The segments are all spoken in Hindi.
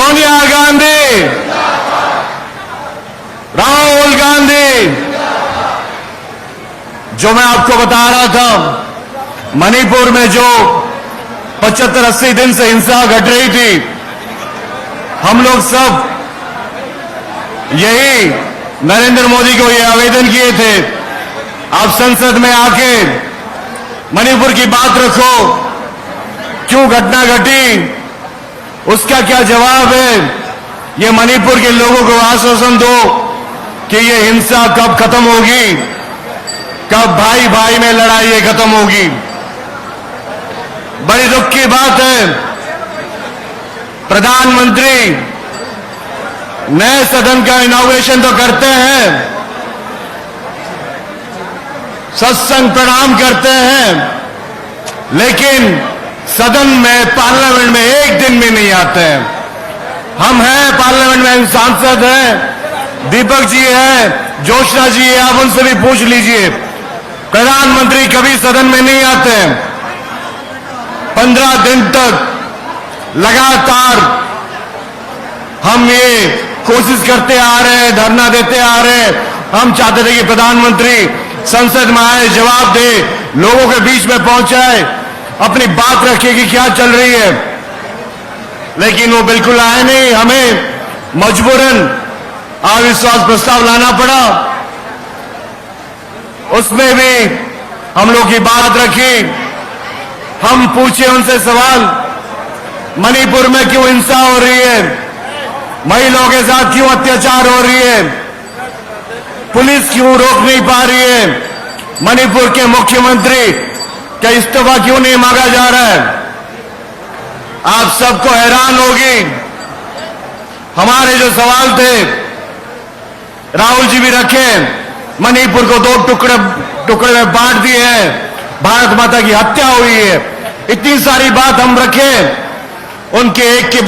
सोनिया गांधी, राहुल गांधी। जो मैं आपको बता रहा था, मणिपुर में जो 75-80 दिन से हिंसा घट रही थी, हम लोग सब यही नरेंद्र मोदी को ये आवेदन किए थे, आप संसद में आके मणिपुर की बात रखो, क्यों घटना घटी, उसका क्या जवाब है, ये मणिपुर के लोगों को आश्वासन दो कि ये हिंसा कब खत्म होगी, कब भाई भाई में लड़ाई खत्म होगी। बड़ी दुख की बात है, प्रधानमंत्री नए सदन का इनॉग्रेशन तो करते हैं, सत्संग प्रणाम करते हैं, लेकिन सदन में, पार्लियामेंट में एक दिन भी नहीं आते हैं। हम हैं पार्लियामेंट में, सांसद हैं, दीपक जी हैं, जोशना जी हैं, आप उनसे भी पूछ लीजिए, प्रधानमंत्री कभी सदन में नहीं आते हैं। 15 दिन तक लगातार हम ये कोशिश करते आ रहे हैं, धरना देते आ रहे हैं। हम चाहते थे कि प्रधानमंत्री संसद में आए, जवाब दे, लोगों के बीच में पहुंचाए, अपनी बात रखे कि क्या चल रही है, लेकिन वो बिल्कुल आए नहीं। हमें मजबूरन अविश्वास प्रस्ताव लाना पड़ा, उसमें भी हम लोग की बात रखी। हम पूछे उनसे सवाल, मणिपुर में क्यों हिंसा हो रही है, महिलाओं के साथ क्यों अत्याचार हो रही है, पुलिस क्यों रोक नहीं पा रही है, मणिपुर के मुख्यमंत्री का इस्तीफा क्यों नहीं मांगा जा रहा है। आप सबको हैरान होगी, हमारे जो सवाल थे राहुल जी भी रखे, मणिपुर को 2 टुकड़े में बांट दिए हैं, भारत माता की हत्या हुई है, इतनी सारी बात हम रखे, उनके एक के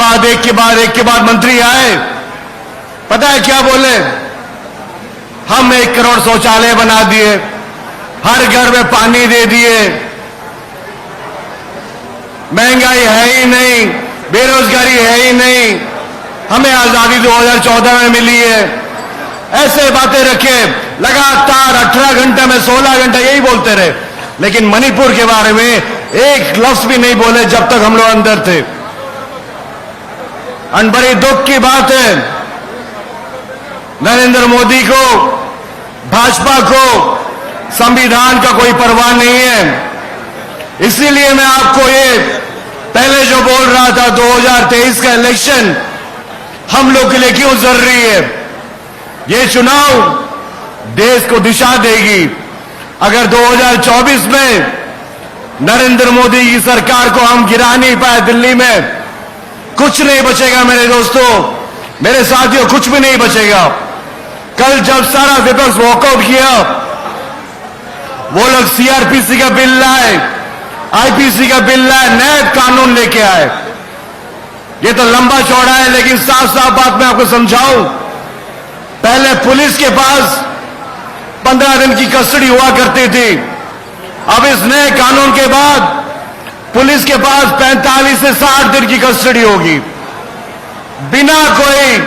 बाद मंत्री आए, पता है क्या बोले, हम 1 करोड़ शौचालय बना दिए, हर घर में पानी दे दिए, महंगाई है ही नहीं, बेरोजगारी है ही नहीं, हमें आजादी 2014 में मिली है। ऐसे बातें रखे, लगातार 18 घंटे में 16 घंटे यही बोलते रहे, लेकिन मणिपुर के बारे में एक लफ्ज भी नहीं बोले जब तक हम लोग अंदर थे। और बड़ी दुख की बात है, नरेंद्र मोदी को, भाजपा को संविधान का कोई परवाह नहीं है। इसीलिए मैं आपको ये पहले जो बोल रहा था, 2023 का इलेक्शन हम लोग के लिए क्यों जरूरी है। ये चुनाव देश को दिशा देगी। अगर 2024 में नरेंद्र मोदी की सरकार को हम गिरा नहीं पाए दिल्ली में, कुछ नहीं बचेगा मेरे दोस्तों, मेरे साथियों, कुछ भी नहीं बचेगा। कल जब सारा विपक्ष वॉकआउट किया, वो लोग सीआरपीसी का बिल लाए, आईपीसी का बिल लाए, नए कानून लेके आए। ये तो लंबा चौड़ा है, लेकिन साफ साफ बात मैं आपको समझाऊं, पहले पुलिस के पास 15 दिन की कस्टडी हुआ करती थी, अब इस नए कानून के बाद पुलिस के पास 45 से 60 दिन की कस्टडी होगी, बिना कोई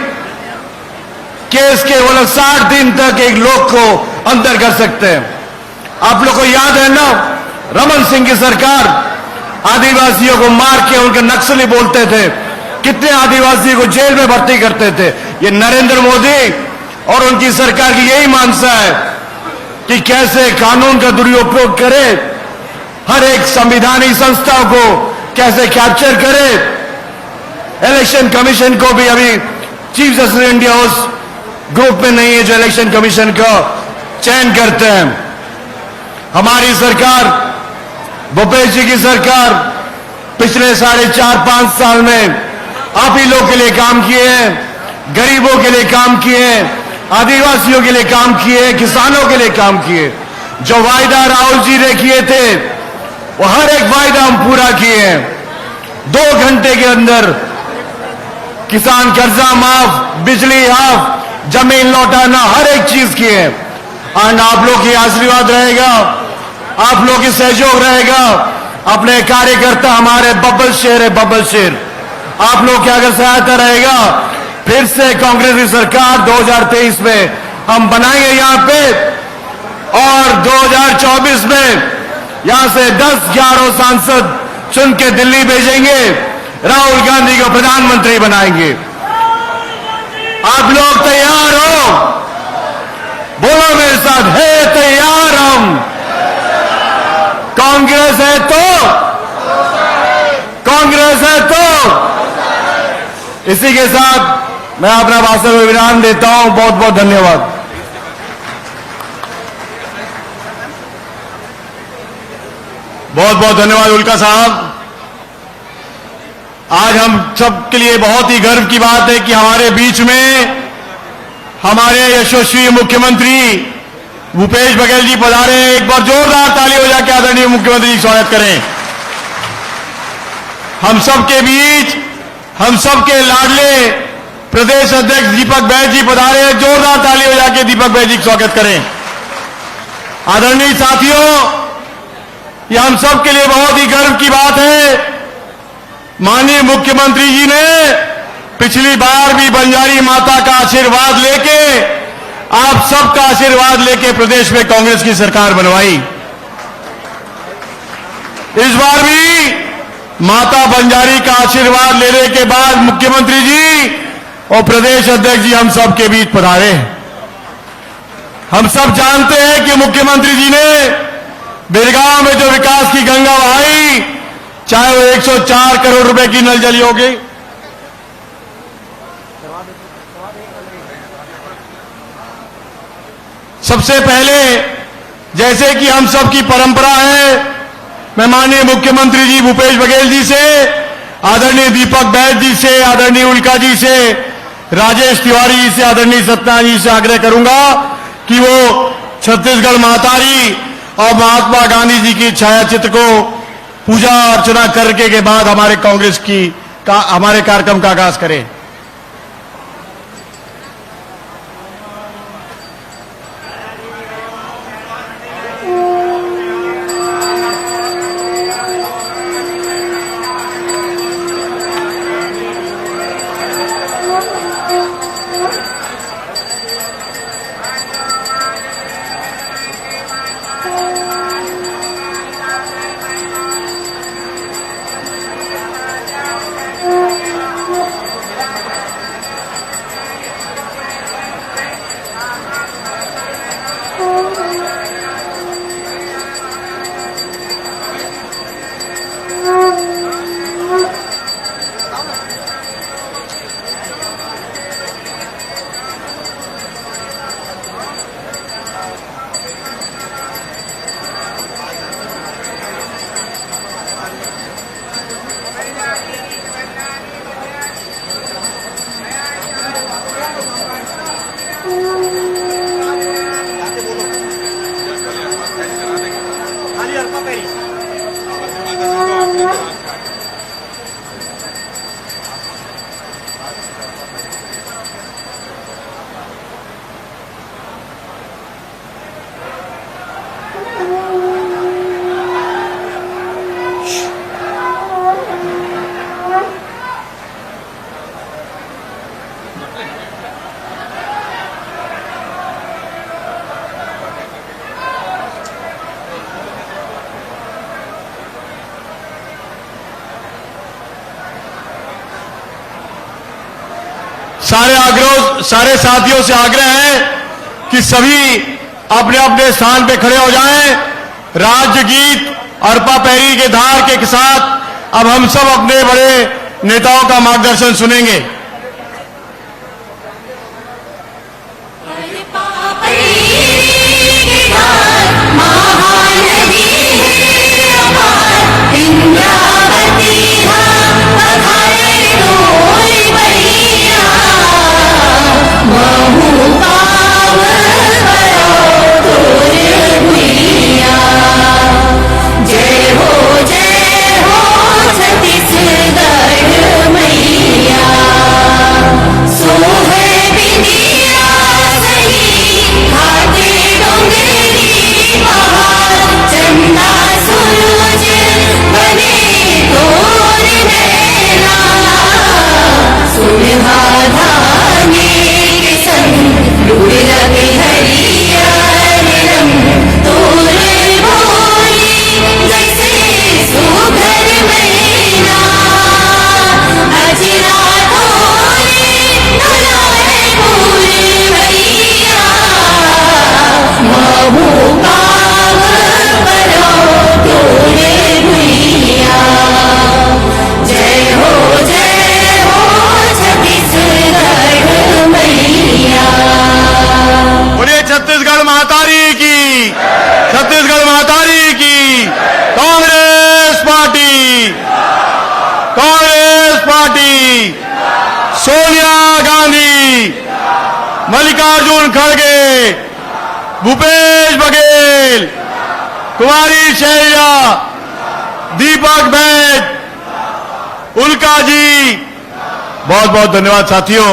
केस के। वो लोग 60 दिन तक एक लोग को अंदर कर सकते हैं। आप लोग को याद है ना, रमन सिंह की सरकार आदिवासियों को मार के उनके नक्सली बोलते थे, कितने आदिवासियों को जेल में भर्ती करते थे। ये नरेंद्र मोदी और उनकी सरकार की यही मानसा है कि कैसे कानून का दुरुपयोग करे, हर एक संवैधानिक संस्था को कैसे कैप्चर करे। इलेक्शन कमीशन को भी अभी चीफ जस्टिस इंडिया उस ग्रुप में नहीं है जो इलेक्शन कमीशन का चयन करते हैं। हमारी सरकार, भूपेश जी की सरकार, पिछले 4.5 साल में आप ही लोग के लिए काम किए हैं, गरीबों के लिए काम किए हैं, आदिवासियों के लिए काम किए, किसानों के लिए काम किए। जो वायदा राहुल जी ने किए थे, वो हर एक वायदा हम पूरा किए हैं। 2 घंटे के अंदर किसान कर्जा माफ, बिजली हाफ, जमीन लौटाना, हर एक चीज किए हैं। और आप लोग की आशीर्वाद रहेगा, आप लोग की सहयोग रहेगा। अपने कार्यकर्ता हमारे बब्बल शेर है, बब्बल शेर, आप लोग की अगर सहायता रहेगा, फिर से कांग्रेस की सरकार 2023 में हम बनाएंगे यहां पे, और 2024 में यहां से 10-11 सांसद चुन के दिल्ली भेजेंगे, राहुल गांधी को प्रधानमंत्री बनाएंगे। आप लोग तैयार हो? बोलो मेरे साथ, है तैयार हम? कांग्रेस है तो, कांग्रेस है तो। इसी के साथ मैं अपना भाषण में विराम देता हूं। बहुत बहुत धन्यवाद। बहुत बहुत धन्यवाद उल्का साहब। आज हम सब के लिए बहुत ही गर्व की बात है कि हमारे बीच में हमारे यशस्वी मुख्यमंत्री भूपेश बघेल जी पधारे हैं। एक बार जोरदार ताली हो जाके आदरणीय मुख्यमंत्री जी स्वागत करें। हम सबके बीच हम सबके लाडले प्रदेश अध्यक्ष दीपक बैज जी पधारे हैं। जोरदार ताली हो जाके दीपक बैज जी स्वागत करें। आदरणीय साथियों, ये हम सब के लिए बहुत ही गर्व की बात है। माननीय मुख्यमंत्री जी ने पिछली बार भी बंजारी माता का आशीर्वाद लेके, आप सबका आशीर्वाद लेके प्रदेश में कांग्रेस की सरकार बनवाई। इस बार भी माता बंजारी का आशीर्वाद लेने के बाद मुख्यमंत्री जी और प्रदेश अध्यक्ष जी हम सब के बीच पधारे। हम सब जानते हैं कि मुख्यमंत्री जी ने बिरगांव में जो विकास की गंगा बहाई, चाहे वो 104 करोड़ रुपए की नल जल योगी, सबसे पहले जैसे कि हम सब की परंपरा है, मैं माननीय मुख्यमंत्री जी भूपेश बघेल जी से, आदरणीय दीपक बैज जी से, आदरणीय उल्का जी से, राजेश तिवारी जी से, आदरणीय सत्यनारायण जी से आग्रह करूंगा कि वो छत्तीसगढ़ महतारी और महात्मा गांधी जी की छाया चित्र को पूजा अर्चना करके के बाद हमारे कांग्रेस की हमारे कार्यक्रम का आगाज करें। सारे साथियों से आग्रह है कि सभी अपने अपने स्थान पे खड़े हो जाएं। राज्य गीत अर्पा पैरी के धार के साथ अब हम सब अपने बड़े नेताओं का मार्गदर्शन सुनेंगे। जय हो छत्तीसगढ़ मैया। सोनिया गांधी, मल्लिकार्जुन खड़गे, भूपेश बघेल, कुमारी शैलजा, दीपक बैद, उल्का जी। बहुत बहुत धन्यवाद साथियों।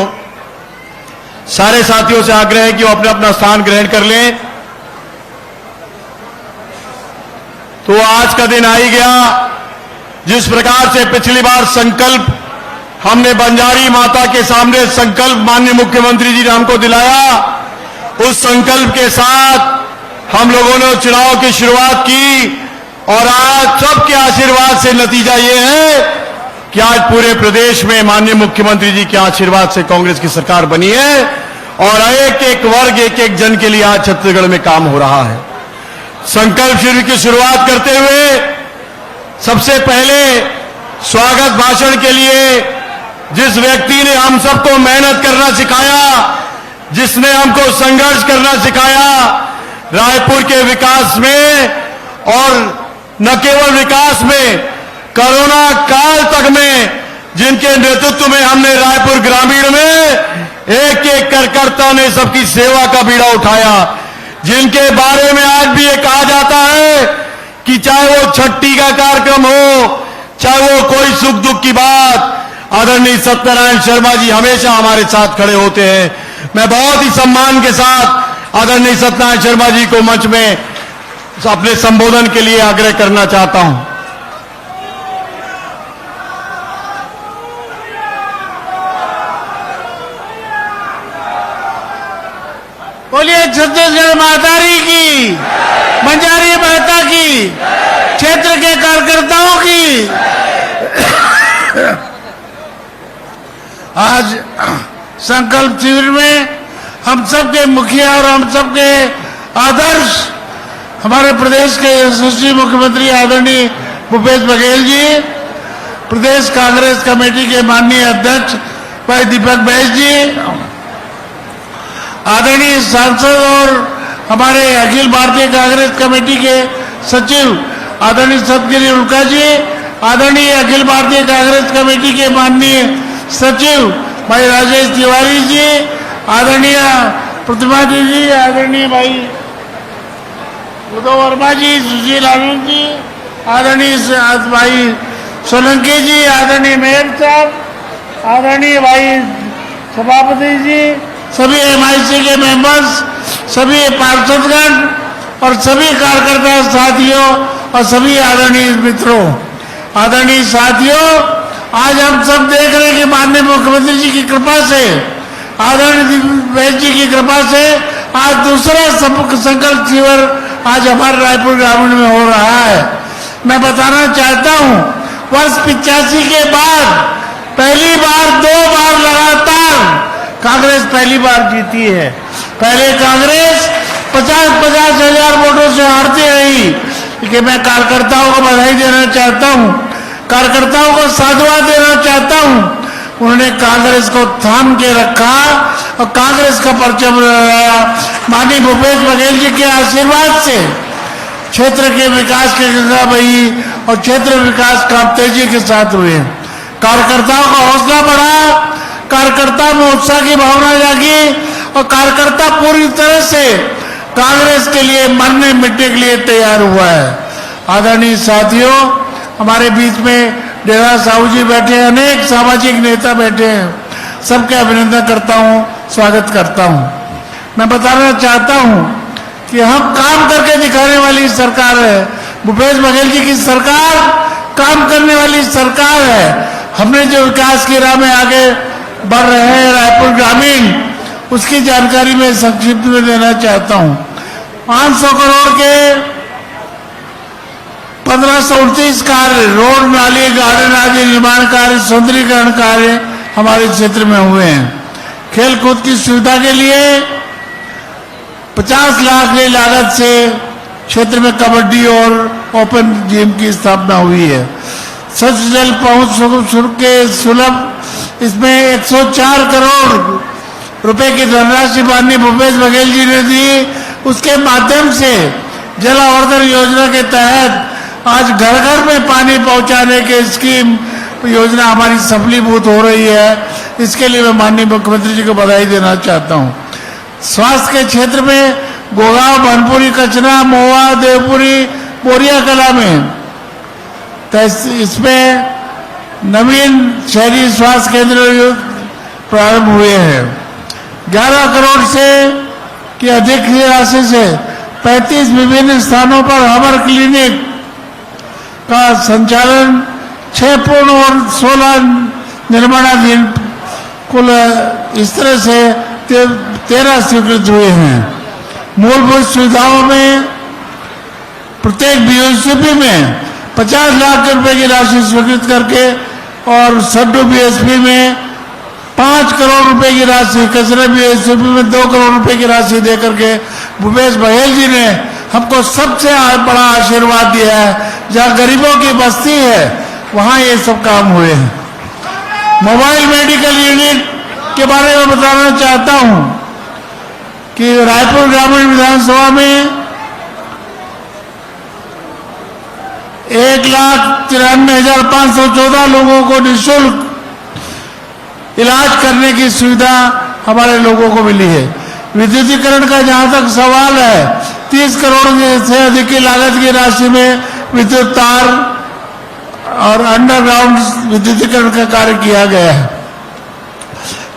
सारे साथियों से आग्रह है कि वो अपना अपना स्थान ग्रहण कर लें। तो आज का दिन आ ही गया। जिस प्रकार से पिछली बार संकल्प हमने बंजारी माता के सामने संकल्प माननीय मुख्यमंत्री जी ने हमको दिलाया, उस संकल्प के साथ हम लोगों ने चुनाव की शुरुआत की और आज सबके आशीर्वाद से नतीजा ये है कि आज पूरे प्रदेश में माननीय मुख्यमंत्री जी के आशीर्वाद से कांग्रेस की सरकार बनी है और एक एक वर्ग, एक एक जन के लिए आज छत्तीसगढ़ में काम हो रहा है। संकल्प शिविर की शुरुआत करते हुए सबसे पहले स्वागत भाषण के लिए जिस व्यक्ति ने हम सबको मेहनत करना सिखाया, जिसने हमको संघर्ष करना सिखाया, रायपुर के विकास में और न केवल विकास में, कोरोना काल तक में जिनके नेतृत्व में हमने रायपुर ग्रामीण में एक एक कार्यकर्ता ने सबकी सेवा का बीड़ा उठाया, जिनके बारे में आज भी ये कहा जाता है कि चाहे वो छठी का कार्यक्रम हो, चाहे वो कोई सुख दुख की बात, आदरणीय सत्यनारायण शर्मा जी हमेशा हमारे साथ खड़े होते हैं। मैं बहुत ही सम्मान के साथ आदरणीय सत्यनारायण शर्मा जी को मंच में अपने संबोधन के लिए आग्रह करना चाहता हूं। बोलिए छत्तीसगढ़ मातारी की, बंजारी माता की, क्षेत्र के कार्यकर्ताओं की। आज संकल्प शिविर में हम सबके मुखिया और हम सबके आदर्श हमारे प्रदेश के यशस्वी मुख्यमंत्री आदरणीय भूपेश बघेल जी, प्रदेश कांग्रेस कमेटी के माननीय अध्यक्ष भाई दीपक बैद जी, आदरणीय सांसद और हमारे अखिल भारतीय कांग्रेस कमेटी के सचिव आदरणीय सतगिरी उल्का जी, आदरणीय अखिल भारतीय कांग्रेस कमेटी के माननीय सचिव भाई राजेश तिवारी जी, आदरणीय प्रतिमा जी, आदरणीय भाई उदय वर्मा जी, सुशील आनंद जी, आदरणीय भाई सोलंकी जी, आदरणीय मेयर साहब, आदरणीय भाई सभापति जी, सभी एमआईसी के मेंबर्स, सभी पार्षदगण और सभी कार्यकर्ता साथियों और सभी आदरणीय मित्रों, आदरणीय साथियों, आज हम सब देख रहे हैं कि माननीय मुख्यमंत्री जी की कृपा से, आदरणीय बैद जी की कृपा से आज दूसरा संकल्प शिविर आज हमारे रायपुर ग्रामीण में हो रहा है। मैं बताना चाहता हूं, वर्ष 85 के बाद पहली बार 2 बार लगातार कांग्रेस पहली बार जीती है। पहले कांग्रेस 50-50 हजार वोटों से हारती रही, लेकिन मैं कार्यकर्ताओं को बधाई देना चाहता हूं, कार्यकर्ताओं को साधुवाद देना चाहता हूं। उन्होंने कांग्रेस को थाम के रखा और कांग्रेस का परचम लहराया। माननीय भूपेश बघेल जी के आशीर्वाद से क्षेत्र के विकास की गंगा बही और क्षेत्र विकास काम तेजी के साथ हुए। कार्यकर्ताओं का हौसला बढ़ा, कार्यकर्ता में उत्साह की भावना जागी और कार्यकर्ता पूरी तरह से कांग्रेस के लिए मरने मिटने के लिए तैयार हुआ है। आदरणीय साथियों, हमारे बीच में डेरा साहू जी बैठे हैं, अनेक सामाजिक नेता बैठे हैं, सबके अभिनंदन करता हूं, स्वागत करता हूं। मैं बताना चाहता हूं कि हम काम करके दिखाने वाली सरकार है। भूपेश बघेल जी की सरकार काम करने वाली सरकार है। हमने जो विकास की राह में आगे बढ़ रहे हैं रायपुर ग्रामीण, उसकी जानकारी मैं संक्षिप्त में देना चाहता हूं। 500 करोड़ के 1529 कार्य, रोड, नाली, गार्डन आदि निर्माण कार्य, सौंदर्यीकरण कार्य हमारे क्षेत्र में हुए हैं। खेल कूद की सुविधा के लिए 50 लाख की लागत से क्षेत्र में कबड्डी और ओपन जिम की स्थापना हुई है। स्वच्छ जल पहुंच सुलभ, इसमें 104 करोड़ रुपए की धनराशि माननीय भूपेश बघेल जी ने दी। उसके माध्यम से जल आवर्धन योजना के तहत आज घर घर में पानी पहुंचाने की स्कीम योजना हमारी सफलीभूत हो रही है। इसके लिए मैं माननीय मुख्यमंत्री जी को बधाई देना चाहता हूँ। स्वास्थ्य के क्षेत्र में गोगांव, बनपुरी, कचना, मोवा, देवपुरी, बोरिया कला में इसमें नवीन शहरी स्वास्थ्य केंद्र प्रारंभ हुए हैं। 11 करोड़ से की अधिक राशि से 35 विभिन्न स्थानों पर हमर क्लिनिक का संचालन 6 पूर्ण और 16 निर्माणाधीन, कुल इस तरह से 13 स्वीकृत हुए हैं। मूलभूत सुविधाओं में प्रत्येक बीएसपी में 50 लाख रुपए की राशि स्वीकृत करके और सड्डू बीएसपी में 5 करोड़ रुपए की राशि, कचरा बीएसपी में 2 करोड़ रुपए की राशि देकर के भूपेश बघेल जी ने हमको सबसे बड़ा आशीर्वाद दिया है। जहां गरीबों की बस्ती है वहां ये सब काम हुए हैं। मोबाइल मेडिकल यूनिट के बारे में बताना चाहता हूं कि रायपुर ग्रामीण विधानसभा में 1,93,514 लोगों को निःशुल्क इलाज करने की सुविधा हमारे लोगों को मिली है। विद्युतीकरण का जहां तक सवाल है, 30 करोड़ से अधिक की लागत की राशि में विद्युत तार और अंडरग्राउंड विद्युतीकरण का कार्य किया गया है।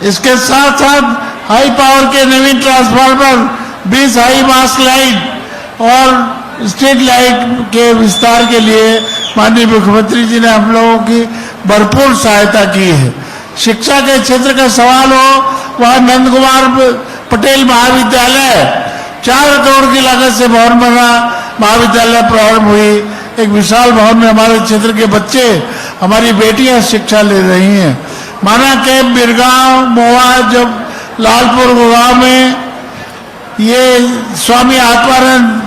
इसके साथ साथ हाई पावर के नवीन ट्रांसफार्मर, 20 हाई मास्ट लाइट और स्ट्रीट लाइट के विस्तार के लिए माननीय मुख्यमंत्री जी ने हम लोगों की भरपूर सहायता की है। शिक्षा के क्षेत्र का सवाल हो, वहां नंद कुमार पटेल महाविद्यालय 4 करोड़ की लागत से भवन बना महाविद्यालय प्रारंभ हुई। एक विशाल भवन में हमारे क्षेत्र के बच्चे, हमारी बेटियां शिक्षा ले रही हैं। माना कैंप, बिरगांव, मोवा, जब लालपुर, गोगांव में ये स्वामी आत्मानंद,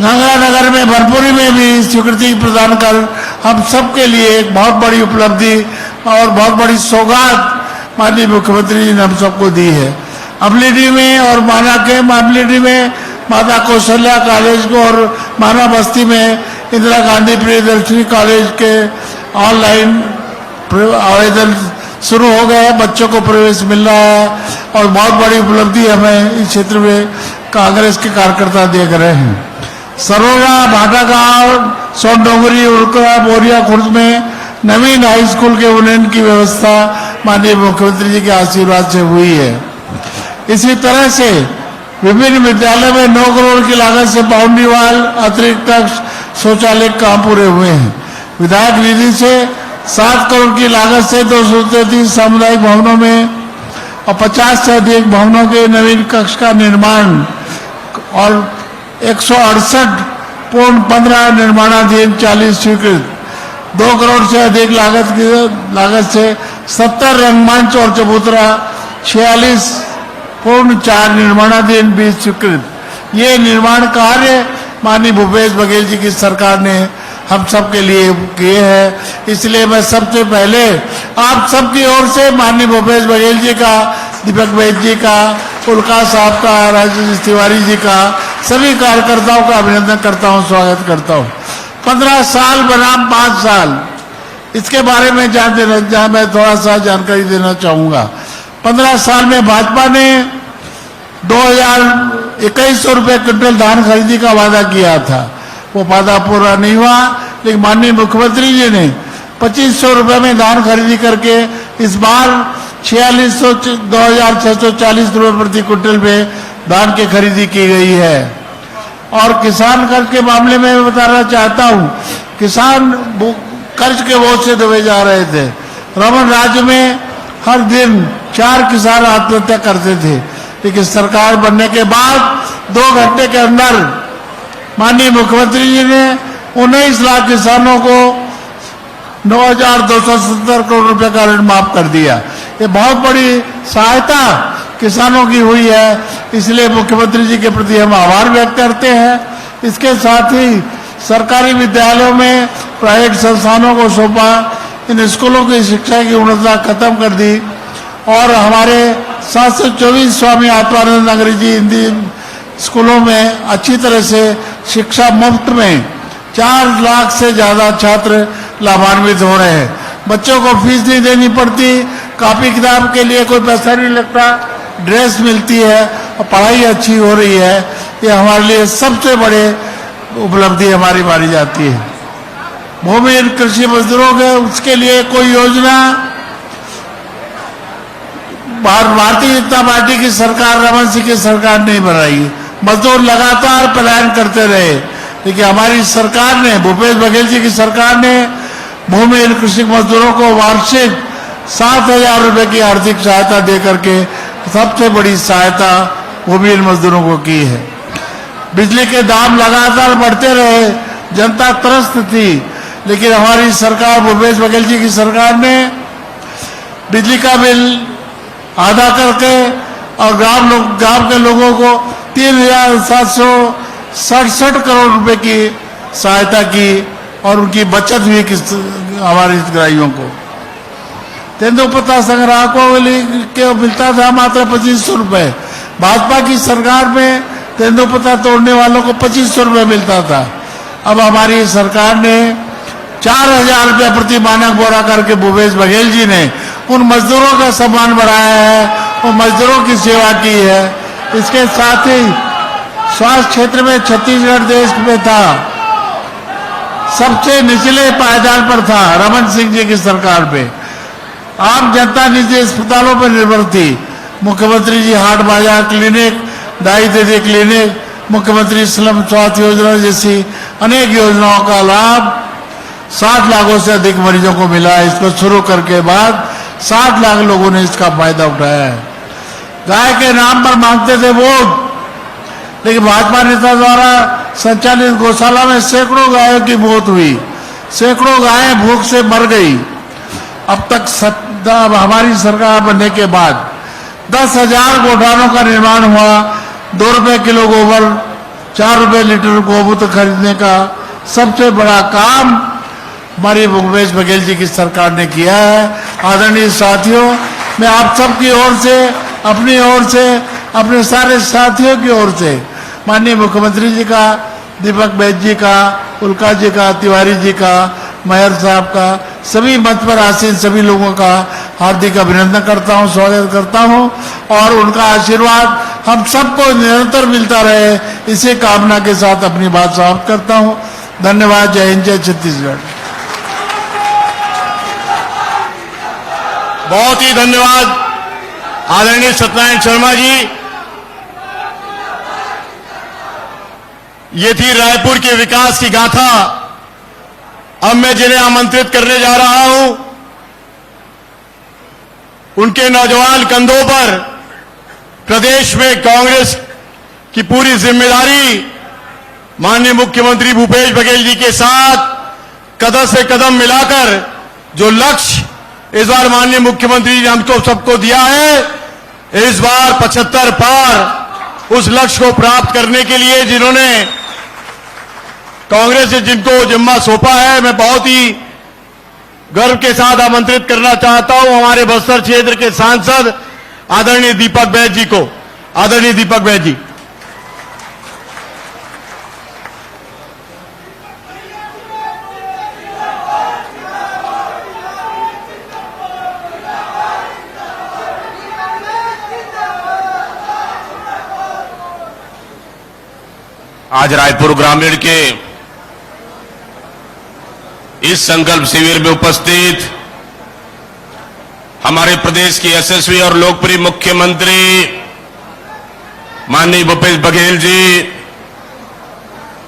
गंगा नगर में, भरपूरी में भी स्वीकृति प्रदान कर हम सबके लिए एक बहुत बड़ी उपलब्धि और बहुत बड़ी सौगात माननीय मुख्यमंत्री जी ने हम सबको दी है। अमलीडी में और माना के अमलीडी में माता कौशल्या कॉलेज को और माना बस्ती में इंदिरा गांधी प्रियदर्शनी कॉलेज के ऑनलाइन आवेदन शुरू हो गए हैं। बच्चों को प्रवेश मिल रहा है और बहुत बड़ी उपलब्धि हमें इस क्षेत्र में कांग्रेस के कार्यकर्ता देख रहे हैं। सरोरा, भाटा गांव, सोनडोंगरी, उड़कड़ा, बोरिया खुर्द में नवीन हाई स्कूल के उन्नयन की व्यवस्था माननीय मुख्यमंत्री जी के आशीर्वाद से हुई है। इसी तरह से विभिन्न विद्यालय में 9 करोड़ की लागत से बाउंड्री वाल, अतिरिक्त कक्ष, शौचालय काम पूरे हुए हैं। विधायक निधि से 7 करोड़ की लागत से 233 सामुदायिक भवनों में और 50 से अधिक भवनों के नवीन कक्ष का निर्माण और 168 पूर्ण 15 निर्माणाधीन 40 स्वीकृत। 2 करोड़ से अधिक लागत से 70 रंगमंच और चबूतरा, 46 पूर्ण 4 निर्माणाधीन 20 स्वीकृत। ये निर्माण कार्य माननीय भूपेश बघेल जी की सरकार ने हम सबके लिए किए हैं। इसलिए मैं सबसे पहले आप सबकी ओर से माननीय भूपेश बघेल जी का, दीपक वैद्य जी का, उल्का साहब का, राजेश तिवारी जी का, सभी कार्यकर्ताओं का अभिनंदन करता हूं, स्वागत करता हूं। 15 साल बनाम 5 साल, इसके बारे में जहां मैं थोड़ा सा जानकारी देना चाहूंगा। 15 साल में भाजपा ने 2,2100 रुपये क्विंटल धान खरीदी का वादा किया था, वो वादा पूरा नहीं हुआ। लेकिन माननीय मुख्यमंत्री जी ने 2,500 रुपये में धान खरीदी करके इस बार 2,640 रुपये प्रति क्विंटल में धान की खरीदी की गई है। और किसान कर्ज के मामले में मैं बताना चाहता हूं, किसान कर्ज के बोझ से दबे जा रहे थे। रमन राज्य में हर दिन 4 किसान आत्महत्या करते थे, लेकिन सरकार बनने के बाद 2 घंटे के अंदर माननीय मुख्यमंत्री जी ने 19 लाख किसानों को 9,270 करोड़ रुपए का ऋण माफ कर दिया। ये बहुत बड़ी सहायता किसानों की हुई है, इसलिए मुख्यमंत्री जी के प्रति हम आभार व्यक्त करते हैं। इसके साथ ही सरकारी विद्यालयों में प्राइवेट संस्थानों को सौंपा, इन स्कूलों की शिक्षा की गुणवत्ता खत्म कर दी और हमारे 724 स्वामी आत्मानंद अंग्रेजी हिंदी स्कूलों में अच्छी तरह से शिक्षा मुफ्त में 4 लाख से ज्यादा छात्र लाभान्वित हो रहे हैं। बच्चों को फीस नहीं देनी पड़ती, कॉपी किताब के लिए कोई पैसा नहीं लगता, ड्रेस मिलती है और पढ़ाई अच्छी हो रही है। ये हमारे लिए सबसे बड़े उपलब्धि हमारी मानी जाती है। भूमिहीन कृषि मजदूरों के उसके लिए कोई योजना भारतीय जनता पार्टी की सरकार, रमन सिंह की सरकार नहीं बनाई। मजदूर लगातार पलायन करते रहे, लेकिन हमारी सरकार ने, भूपेश बघेल जी की सरकार ने भूमिहीन कृषि मजदूरों को वार्षिक 7,000 रुपए की आर्थिक सहायता देकर के सबसे बड़ी सहायता भूमिहीन मजदूरों को की है। बिजली के दाम लगातार बढ़ते रहे, जनता त्रस्त थी, लेकिन हमारी सरकार, भूपेश बघेल जी की सरकार ने बिजली का बिल आधा करके और गांव के लोगों को 3,767 करोड़ रुपए की सहायता की और उनकी बचत हुई हमारे हितग्राहियों को। तेंदुपत्ता संग्राहकों को मिलता था मात्र 2500 रुपए। भाजपा की सरकार में तेंदुपत्ता तोड़ने वालों को 2500 रुपए मिलता था। अब हमारी सरकार ने 4,000 रुपये प्रति मानक बोरा करके भूपेश बघेल जी ने उन मजदूरों का सम्मान बढ़ाया है, उन मजदूरों की सेवा की है। इसके साथ ही स्वास्थ्य क्षेत्र में छत्तीसगढ़ देश में था, सबसे निचले पायदान पर था रमन सिंह जी की सरकार में। आम जनता निजी अस्पतालों पर निर्भर थी। मुख्यमंत्री जी हाट बाजार क्लिनिक, दाई दीदी क्लिनिक, मुख्यमंत्री स्लम स्वास्थ्य योजना जैसी अनेक योजनाओं का लाभ 60 लाखों से अधिक मरीजों को मिला। इसको शुरू करके बाद 60 लाख लोगों ने इसका फायदा उठाया है। गाय के नाम पर मांगते थे वोट, लेकिन भाजपा नेता द्वारा संचालित गौशाला में सैकड़ों गायों की मौत हुई, सैकड़ों गायें भूख से मर गई। अब तक हमारी सरकार बनने के बाद 10,000 गोठानों का निर्माण हुआ। 2 रुपए किलो गोबर, 4 रुपए लीटर गोमूत्र खरीदने का सबसे बड़ा काम हमारी भूपेश बघेल जी की सरकार ने किया है। आदरणीय साथियों, मैं आप सबकी ओर से, अपनी ओर से, अपने सारे साथियों की ओर से माननीय मुख्यमंत्री जी का, दीपक बैज जी का, उल्का जी का, तिवारी जी का, मेयर साहब का, सभी मंच पर आसीन सभी लोगों का हार्दिक अभिनंदन करता हूं, स्वागत करता हूं और उनका आशीर्वाद हम सबको निरंतर मिलता रहे, इसी कामना के साथ अपनी बात समाप्त करता हूं। धन्यवाद। जय हिंद, जय छत्तीसगढ़। बहुत ही धन्यवाद आदरणीय सत्यनारायण शर्मा जी। ये थी रायपुर के विकास की गाथा। अब मैं जिन्हें आमंत्रित करने जा रहा हूं, उनके नौजवान कंधों पर प्रदेश में कांग्रेस की पूरी जिम्मेदारी माननीय मुख्यमंत्री भूपेश बघेल जी के साथ कदम से कदम मिलाकर जो लक्ष्य इस बार माननीय मुख्यमंत्री जी ने हमको सबको दिया है, इस बार 75 पार उस लक्ष्य को प्राप्त करने के लिए जिन्होंने कांग्रेस से जिनको जिम्मा सौंपा है, मैं बहुत ही गर्व के साथ आमंत्रित करना चाहता हूं हमारे बस्तर क्षेत्र के सांसद आदरणीय दीपक बैज जी को। आदरणीय दीपक बैज जी। आज रायपुर ग्रामीण के इस संकल्प शिविर में उपस्थित हमारे प्रदेश की यशस्वी और लोकप्रिय मुख्यमंत्री माननीय भूपेश बघेल जी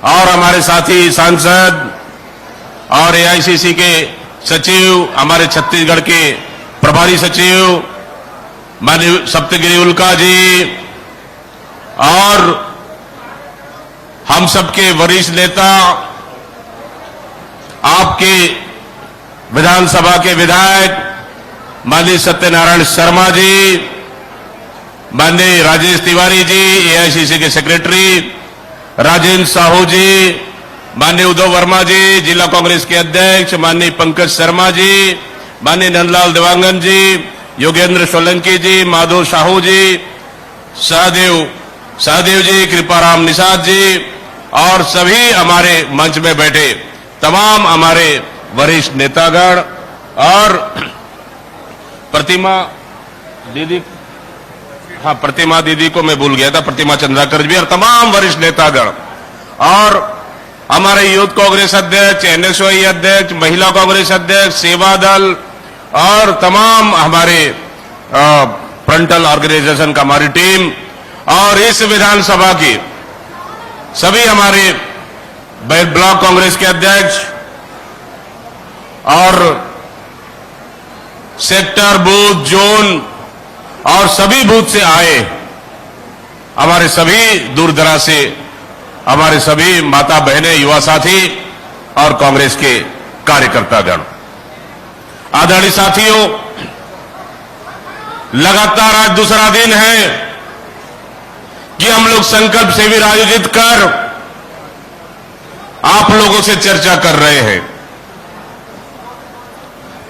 और हमारे साथी सांसद और एआईसीसी के सचिव, हमारे छत्तीसगढ़ के प्रभारी सचिव माननीय सप्तगिरी उल्का जी और हम सबके वरिष्ठ नेता, आपके विधानसभा के विधायक माननीय सत्यनारायण शर्मा जी, माननीय राजेश तिवारी जी, एआईसीसी के सेक्रेटरी राजेंद्र साहू जी, माननीय उद्धव वर्मा जी, जिला कांग्रेस के अध्यक्ष माननीय पंकज शर्मा जी, माननीय नंदलाल देवांगन जी, योगेंद्र सोलंकी जी, माधव साहू जी, सहदेव जी, कृपाराम निषाद जी और सभी हमारे मंच में बैठे तमाम हमारे वरिष्ठ नेतागण और प्रतिमा दीदी, हाँ प्रतिमा दीदी को मैं भूल गया था, प्रतिमा चंद्राकर जी और तमाम वरिष्ठ नेतागण और हमारे यूथ कांग्रेस अध्यक्ष, एनएसयूआई अध्यक्ष, महिला कांग्रेस अध्यक्ष, सेवा दल और तमाम हमारे फ्रंटल ऑर्गेनाइजेशन का हमारी टीम और इस विधानसभा की सभी हमारे ब्लॉक कांग्रेस के अध्यक्ष और सेक्टर, बूथ, जोन और सभी बूथ से आए हमारे सभी दूर दराज से हमारे सभी माता बहनें, युवा साथी और कांग्रेस के कार्यकर्तागण, आदरणीय साथियों, लगातार आज दूसरा दिन है कि हम लोग संकल्प शिविर आयोजित कर आप लोगों से चर्चा कर रहे हैं।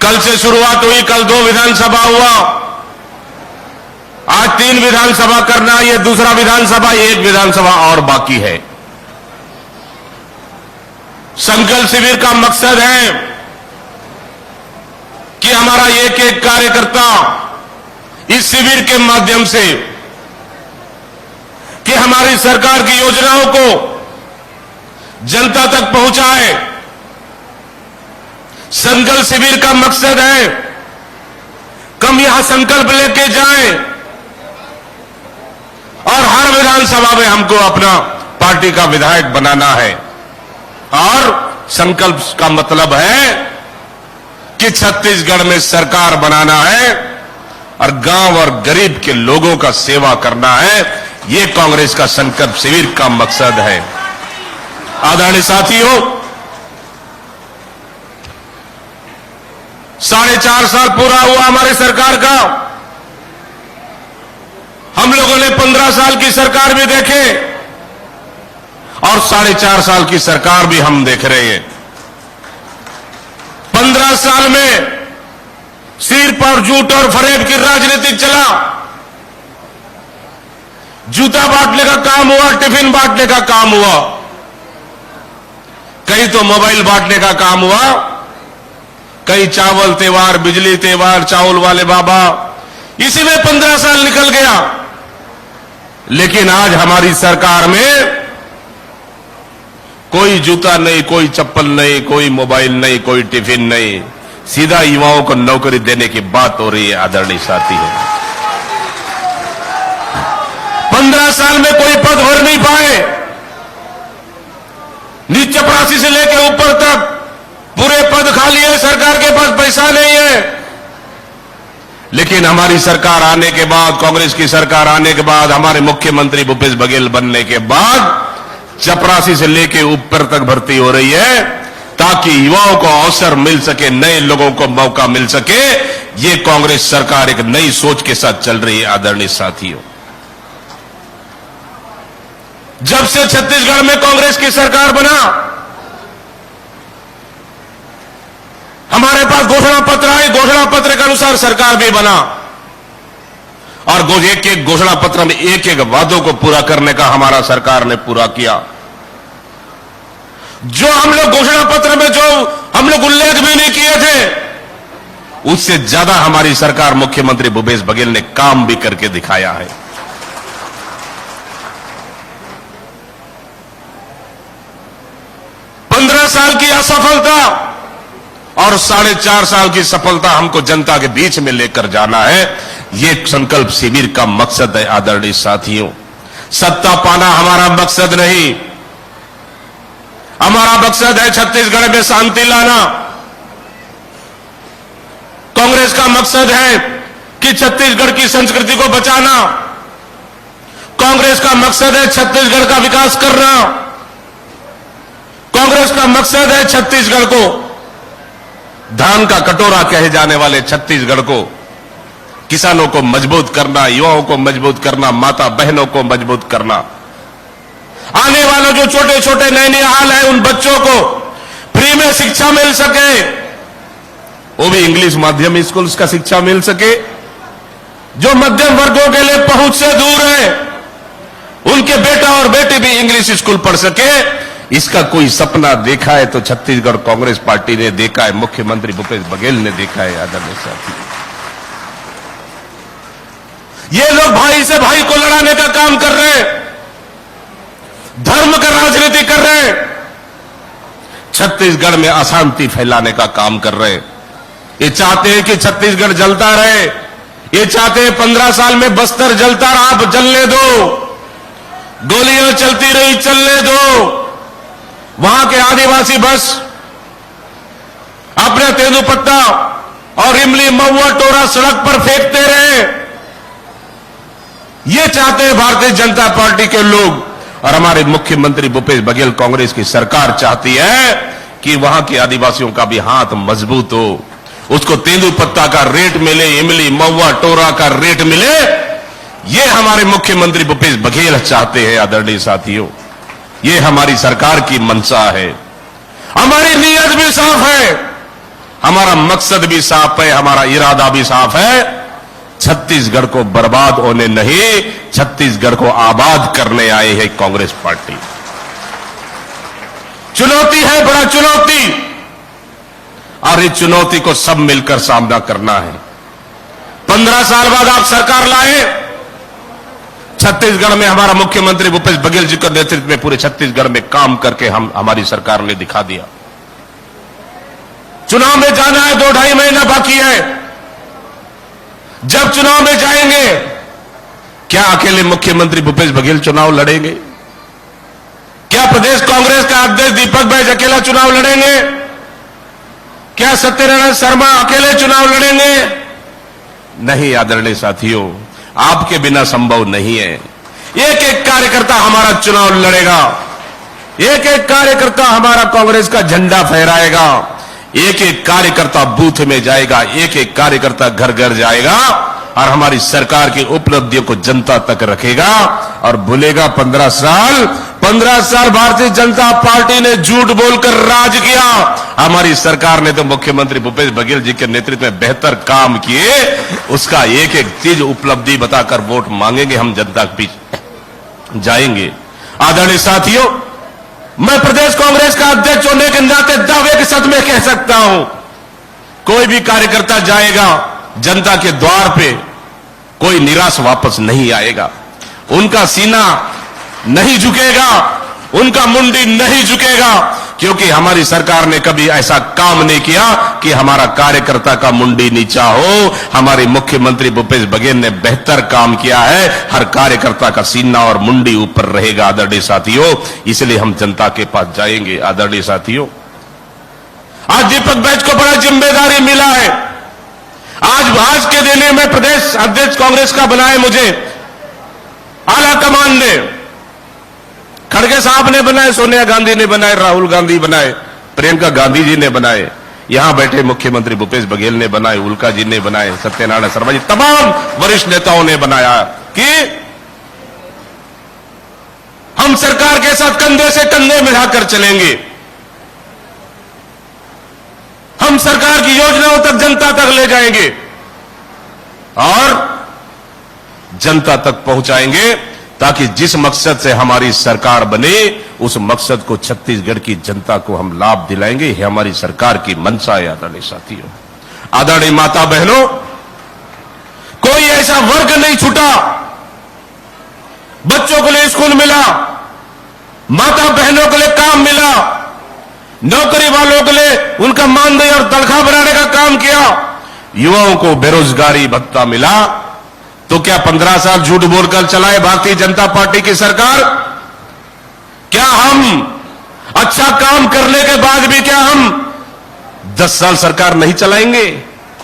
कल से शुरुआत हुई, कल 2 विधानसभा हुआ, आज 3 विधानसभा करना, यह दूसरा विधानसभा, 1 विधानसभा और बाकी है। संकल्प शिविर का मकसद है कि हमारा एक एक कार्यकर्ता इस शिविर के माध्यम से कि हमारी सरकार की योजनाओं को जनता तक पहुंचाए। संकल्प शिविर का मकसद है कि हम यहां संकल्प लेके जाएं और हर विधानसभा में हमको अपना पार्टी का विधायक बनाना है और संकल्प का मतलब है कि छत्तीसगढ़ में सरकार बनाना है और गांव और गरीब के लोगों का सेवा करना है। ये कांग्रेस का संकल्प शिविर का मकसद है। आदरणीय साथियों, 4.5 साल पूरा हुआ हमारी सरकार का। हम लोगों ने 15 साल की सरकार भी देखे और 4.5 साल की सरकार भी हम देख रहे हैं। 15 साल में सिर पर झूठ और फरेब की राजनीति चला। जूता बांटने का काम हुआ, टिफिन बांटने का काम हुआ, कहीं तो मोबाइल बांटने का काम हुआ, कहीं चावल त्योहार, बिजली त्योहार, चावल वाले बाबा, इसी में 15 साल निकल गया। लेकिन आज हमारी सरकार में कोई जूता नहीं, कोई चप्पल नहीं, कोई मोबाइल नहीं, कोई टिफिन नहीं, सीधा युवाओं को नौकरी देने की बात हो रही है। आदरणीय साथियों, 15 साल में कोई पद भर नहीं पाए। नीच चपरासी से लेकर ऊपर तक पूरे पद खाली है, सरकार के पास पैसा नहीं है। लेकिन हमारी सरकार आने के बाद, कांग्रेस की सरकार आने के बाद, हमारे मुख्यमंत्री भूपेश बघेल बनने के बाद चपरासी से लेकर ऊपर तक भर्ती हो रही है ताकि युवाओं को अवसर मिल सके, नए लोगों को मौका मिल सके। ये कांग्रेस सरकार एक नई सोच के साथ चल रही है। आदरणीय साथियों, जब से छत्तीसगढ़ में कांग्रेस की सरकार बना, हमारे पास घोषणा पत्र आए, घोषणा पत्र के अनुसार सरकार भी बना और एक एक घोषणा पत्र में एक एक वादों को पूरा करने का हमारा सरकार ने पूरा किया। जो हम लोग घोषणा पत्र में जो हम लोग उल्लेख भी नहीं किए थे, उससे ज्यादा हमारी सरकार, मुख्यमंत्री भूपेश बघेल ने काम भी करके दिखाया है। साल की असफलता और 4.5 साल की सफलता हमको जनता के बीच में लेकर जाना है। ये संकल्प शिविर का मकसद है। आदरणीय साथियों, सत्ता पाना हमारा मकसद नहीं, हमारा मकसद है छत्तीसगढ़ में शांति लाना। कांग्रेस का मकसद है कि छत्तीसगढ़ की संस्कृति को बचाना। कांग्रेस का मकसद है छत्तीसगढ़ का विकास करना। कांग्रेस का मकसद है छत्तीसगढ़ को, धान का कटोरा कहे जाने वाले छत्तीसगढ़ को, किसानों को मजबूत करना, युवाओं को मजबूत करना, माता बहनों को मजबूत करना। आने वाले जो छोटे छोटे नैनिहाल है, उन बच्चों को फ्री में शिक्षा मिल सके, वो भी इंग्लिश माध्यम स्कूल का शिक्षा मिल सके। जो मध्यम वर्गों के लिए पहुंच से दूर है, उनके बेटा और बेटी भी इंग्लिश स्कूल पढ़ सके, इसका कोई सपना देखा है तो छत्तीसगढ़ कांग्रेस पार्टी ने देखा है, मुख्यमंत्री भूपेश बघेल ने देखा है। आदरणीय साथी, ये लोग भाई से भाई को लड़ाने का काम कर रहे हैं, धर्म का राजनीति कर रहे हैं, छत्तीसगढ़ में अशांति फैलाने का काम कर रहे हैं। ये चाहते हैं कि छत्तीसगढ़ जलता रहे, ये चाहते हैं 15 साल में बस्तर जलता रहा, आप जलने दो, गोलियां चलती रही चलने दो, वहां के आदिवासी बस अपने तेंदुपत्ता और इमली महुआ टोरा सड़क पर फेंकते रहे। ये चाहते हैं भारतीय जनता पार्टी के लोग, और हमारे मुख्यमंत्री भूपेश बघेल कांग्रेस की सरकार चाहती है कि वहां के आदिवासियों का भी हाथ मजबूत हो, उसको तेंदुपत्ता का रेट मिले, इमली महुआ टोरा का रेट मिले। ये हमारे मुख्यमंत्री भूपेश बघेल चाहते हैं। आदरणीय साथियों, ये हमारी सरकार की मंशा है, हमारी नीयत भी साफ है, हमारा मकसद भी साफ है, हमारा इरादा भी साफ है। छत्तीसगढ़ को बर्बाद होने नहीं, छत्तीसगढ़ को आबाद करने आए है कांग्रेस पार्टी। चुनौती है, बड़ा चुनौती, और इस चुनौती को सब मिलकर सामना करना है। 15 साल बाद आप सरकार लाए, छत्तीसगढ़ में हमारा मुख्यमंत्री भूपेश बघेल जी के नेतृत्व में पूरे छत्तीसगढ़ में काम करके हमारी सरकार ने दिखा दिया। चुनाव में जाना है, 2-2.5 महीना बाकी है। जब चुनाव में जाएंगे, क्या अकेले मुख्यमंत्री भूपेश बघेल चुनाव लड़ेंगे? क्या प्रदेश कांग्रेस का अध्यक्ष दीपक बैज अकेला चुनाव लड़ेंगे? क्या सत्यनारायण शर्मा अकेले चुनाव लड़ेंगे? नहीं आदरणीय साथियों, आपके बिना संभव नहीं है। एक एक कार्यकर्ता हमारा चुनाव लड़ेगा, एक एक कार्यकर्ता हमारा कांग्रेस का झंडा फहराएगा, एक एक कार्यकर्ता बूथ में जाएगा, एक एक कार्यकर्ता घर घर जाएगा और हमारी सरकार की उपलब्धियों को जनता तक रखेगा और भूलेगा 15 साल भारतीय जनता पार्टी ने झूठ बोलकर राज किया। हमारी सरकार ने तो मुख्यमंत्री भूपेश बघेल जी के नेतृत्व में बेहतर काम किए, उसका एक एक चीज उपलब्धि बताकर वोट मांगेंगे, हम जनता के बीच जाएंगे। आदरणीय साथियों, मैं प्रदेश कांग्रेस का अध्यक्ष होने के नाते दावे के साथ में कह सकता हूं, कोई भी कार्यकर्ता जाएगा जनता के द्वार पे, कोई निराश वापस नहीं आएगा, उनका सीना नहीं झुकेगा, उनका मुंडी नहीं झुकेगा, क्योंकि हमारी सरकार ने कभी ऐसा काम नहीं किया कि हमारा कार्यकर्ता का मुंडी नीचा हो। हमारे मुख्यमंत्री भूपेश बघेल ने बेहतर काम किया है, हर कार्यकर्ता का सीना और मुंडी ऊपर रहेगा। आदरणीय साथियों, इसलिए हम जनता के पास जाएंगे। आदरणीय साथियों, आज दीपक बैज को बड़ा जिम्मेदारी मिला है। आज के दिन में प्रदेश अध्यक्ष कांग्रेस का बनाए मुझे आला कमान ने, खड़गे साहब ने बनाए, सोनिया गांधी ने बनाए, राहुल गांधी बनाए, प्रियंका गांधी जी ने बनाए, यहां बैठे मुख्यमंत्री भूपेश बघेल ने बनाए, उल्का जी ने बनाए, सत्यनारायण शर्मा जी, तमाम वरिष्ठ नेताओं ने बनाया कि हम सरकार के साथ कंधे से कंधे मिलाकर चलेंगे, हम सरकार की योजनाओं तक जनता तक ले जाएंगे और जनता तक पहुंचाएंगे, ताकि जिस मकसद से हमारी सरकार बने उस मकसद को छत्तीसगढ़ की जनता को हम लाभ दिलाएंगे। यह हमारी सरकार की मंशा है। आदरणीय साथियों, आदरणीय माता बहनों, कोई ऐसा वर्ग नहीं छूटा। बच्चों के लिए स्कूल मिला, माता बहनों के लिए काम मिला, नौकरी वालों के लिए उनका मानदेय और तनख्वाह बढ़ाने का काम किया, युवाओं को बेरोजगारी भत्ता मिला। तो क्या 15 साल झूठ बोलकर चलाए भारतीय जनता पार्टी की सरकार? क्या हम अच्छा काम करने के बाद भी क्या हम 10 साल सरकार नहीं चलाएंगे?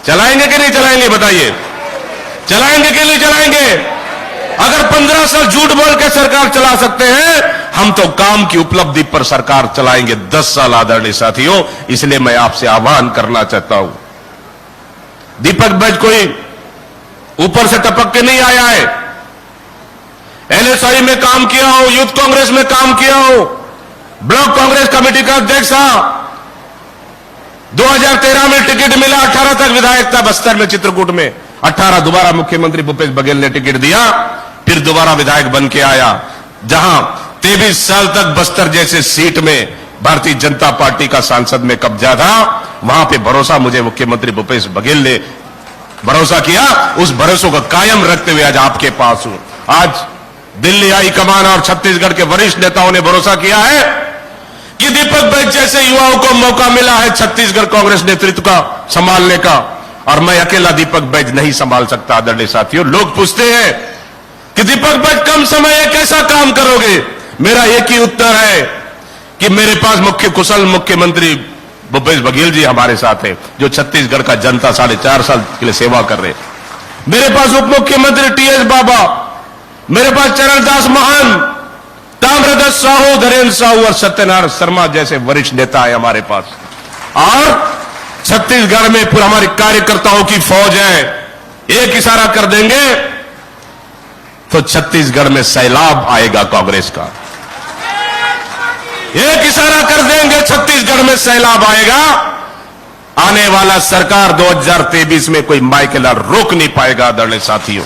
चलाएंगे कि नहीं चलाएंगे? बताइए, चलाएंगे कि नहीं चलाएंगे? अगर 15 साल झूठ बोल के सरकार चला सकते हैं, हम तो काम की उपलब्धि पर सरकार चलाएंगे 10 साल। आदरणीय साथियों, इसलिए मैं आपसे आह्वान करना चाहता हूं, दीपक बैज कोई ऊपर से टपक के नहीं आया है। एलएसआई में काम किया हो, यूथ कांग्रेस में काम किया हो, ब्लॉक कांग्रेस कमेटी का अध्यक्ष था, 2013 में टिकट मिला, 18 तक विधायक था बस्तर में, चित्रकूट में, 18 दोबारा मुख्यमंत्री भूपेश बघेल ने टिकट दिया, फिर दोबारा विधायक बन के आया। जहां 23 साल तक बस्तर जैसे सीट में भारतीय जनता पार्टी का सांसद में कब्जा था, वहां पे भरोसा मुझे मुख्यमंत्री भूपेश बघेल ने भरोसा किया, उस भरोसे को कायम रखते हुए आज आपके पास हूं। आज दिल्ली हाईकमान और छत्तीसगढ़ के वरिष्ठ नेताओं ने भरोसा किया है कि दीपक बैज जैसे युवाओं को मौका मिला है छत्तीसगढ़ कांग्रेस नेतृत्व का संभालने का, और मैं अकेला दीपक बैज नहीं संभाल सकता। आदरणीय साथियों, लोग पूछते हैं कि दीपक बैज कम समय है, कैसा काम करोगे? मेरा एक ही उत्तर है कि मेरे पास कुशल मुख्यमंत्री भूपेश बघेल जी हमारे साथ हैं, जो छत्तीसगढ़ का जनता 4.5 साल के लिए सेवा कर रहे हैं। मेरे पास उप मुख्यमंत्री टीएस बाबा, मेरे पास चरणदास महान, ताम्रध्वज साहू, धीरेन्द्र साहू और सत्यनारायण शर्मा जैसे वरिष्ठ नेता है हमारे पास। और छत्तीसगढ़ में पूरा हमारे कार्यकर्ताओं की फौज है। एक इशारा कर देंगे तो छत्तीसगढ़ में सैलाब आएगा कांग्रेस का। एक इशारा कर देंगे छत्तीसगढ़ में सैलाब आएगा। आने वाला सरकार 2023 में कोई माइकेल रोक नहीं पाएगा। आदरणीय साथियों,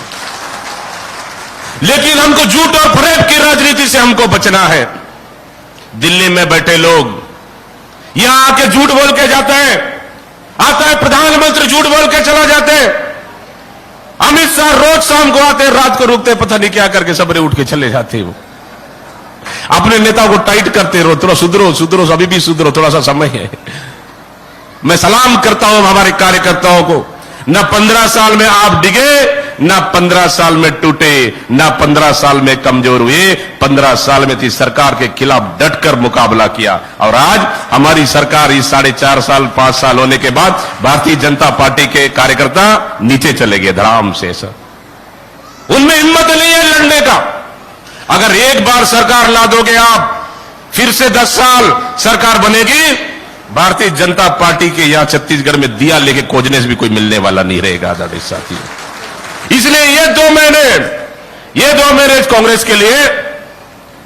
लेकिन हमको झूठ और फरेब की राजनीति से हमको बचना है। दिल्ली में बैठे लोग यहां आके झूठ बोल के जाते हैं, आता है प्रधानमंत्री झूठ बोल के चला जाते हैं। अमित शाह रोज शाम को आते हैं, रात को रुकते, पता नहीं क्या करके सबरे उठ के चले जाते हो। अपने नेता को टाइट करते रहो, थोड़ा सुधरो सुधरो, अभी भी सुधरो, थोड़ा सा समय है। मैं सलाम करता हूं हमारे कार्यकर्ताओं को। न 15 साल में आप डिगे, न 15 साल में टूटे, न 15 साल में कमजोर हुए। 15 साल में थी सरकार के खिलाफ डटकर मुकाबला किया, और आज हमारी सरकार इस 4.5 साल 5 साल होने के बाद भारतीय जनता पार्टी के कार्यकर्ता नीचे चले गए धड़ाम से। सर, उनमें हिम्मत नहीं है लड़ने का। अगर एक बार सरकार ला दोगे आप, फिर से 10 साल सरकार बनेगी, भारतीय जनता पार्टी के यहां छत्तीसगढ़ में दिया लेके खोजने से भी कोई मिलने वाला नहीं रहेगा। आदरणीय साथियों, इसलिए ये 2 महीने कांग्रेस के लिए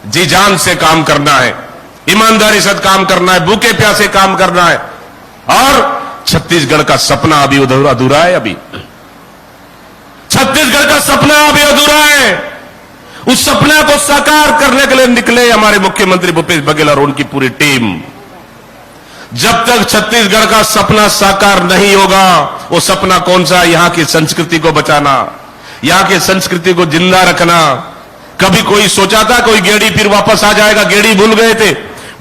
जी जान से काम करना है, ईमानदारी से काम करना है, भूखे प्यासे काम करना है। और छत्तीसगढ़ का सपना अभी अधूरा है। अभी छत्तीसगढ़ का सपना अभी अधूरा है। उस सपना को साकार करने के लिए निकले हमारे मुख्यमंत्री भूपेश बघेल और उनकी पूरी टीम। जब तक छत्तीसगढ़ का सपना साकार नहीं होगा, वो सपना कौन सा? यहां की संस्कृति को बचाना, यहां की संस्कृति को जिंदा रखना। कभी कोई सोचा था कोई गेड़ी फिर वापस आ जाएगा? गेड़ी भूल गए थे,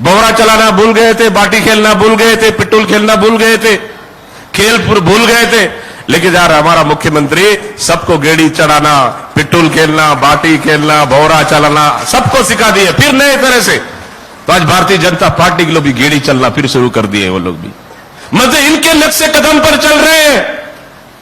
बोहरा चलाना भूल गए थे, बाटी खेलना भूल गए थे, पिट्टूल खेलना भूल गए थे, खेल भूल गए थे। लेकिन यार हमारा मुख्यमंत्री सबको गेड़ी चढ़ाना, पिट्टूल खेलना, बाटी खेलना, बोहरा चलाना सबको सिखा दिए फिर नए तरह से। तो आज भारतीय जनता पार्टी के लोग भी गेड़ी चलना फिर शुरू कर दिए। वो लोग भी मतलब इनके लक्ष्य कदम पर चल रहे हैं,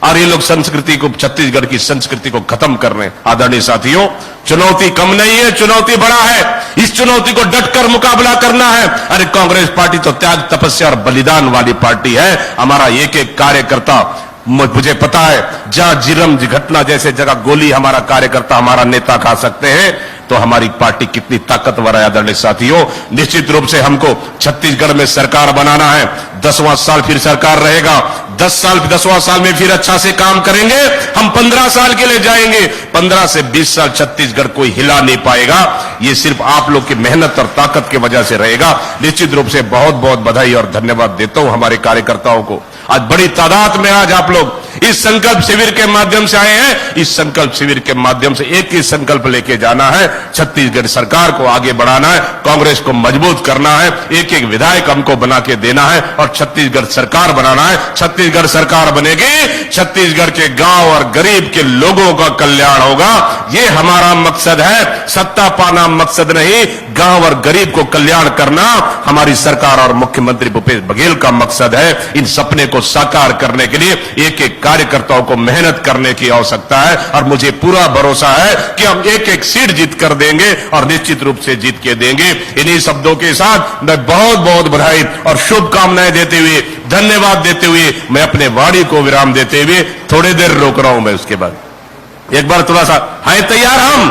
और ये लोग संस्कृति को, छत्तीसगढ़ की संस्कृति को खत्म कर रहे हैं। आदरणीय साथियों, चुनौती कम नहीं है, चुनौती बड़ा है। इस चुनौती को डटकर मुकाबला करना है। अरे कांग्रेस पार्टी तो त्याग, तपस्या और बलिदान वाली पार्टी है। हमारा एक एक कार्यकर्ता, मुझे पता है, जहां जिरम घटना जैसे जगह गोली हमारा कार्यकर्ता, हमारा नेता खा सकते हैं, तो हमारी पार्टी कितनी ताकतवर है। आदरणीय साथियों, निश्चित रूप से हमको छत्तीसगढ़ में सरकार बनाना है। 10वां साल फिर सरकार रहेगा। 10वां साल में फिर अच्छा से काम करेंगे। हम 15 साल के लिए जाएंगे। 15 से 20 साल छत्तीसगढ़ कोई हिला नहीं पाएगा। ये सिर्फ आप लोग की मेहनत और ताकत की वजह से रहेगा। निश्चित रूप से बहुत बहुत बधाई और धन्यवाद देता हूं हमारे कार्यकर्ताओं को। आज बड़ी तादाद में आज आप लोग इस संकल्प शिविर के माध्यम से आए हैं। इस संकल्प शिविर के माध्यम से एक ही संकल्प लेके जाना है, छत्तीसगढ़ सरकार को आगे बढ़ाना है, कांग्रेस को मजबूत करना है, एक एक विधायक हमको बना के देना है और छत्तीसगढ़ सरकार बनाना है। छत्तीसगढ़ सरकार बनेगी, छत्तीसगढ़ के गांव और गरीब के लोगों का कल्याण होगा। ये हमारा मकसद है, सत्ता पाना मकसद नहीं, गांव और गरीब को कल्याण करना हमारी सरकार और मुख्यमंत्री भूपेश बघेल का मकसद है। इन सपने को साकार करने के लिए एक एक कार्यकर्ताओं को मेहनत करने की आवश्यकता है, और मुझे पूरा भरोसा है कि हम एक एक सीट जीत कर देंगे और निश्चित रूप से जीत के देंगे। इन्हीं शब्दों के साथ मैं बहुत बहुत बधाई और शुभकामनाएं देते हुए, धन्यवाद देते हुए, मैं अपने वाणी को विराम देते हुए थोड़ी देर रोक रहा हूं। मैं उसके बाद एक बार थोड़ा सा, है तैयार हम?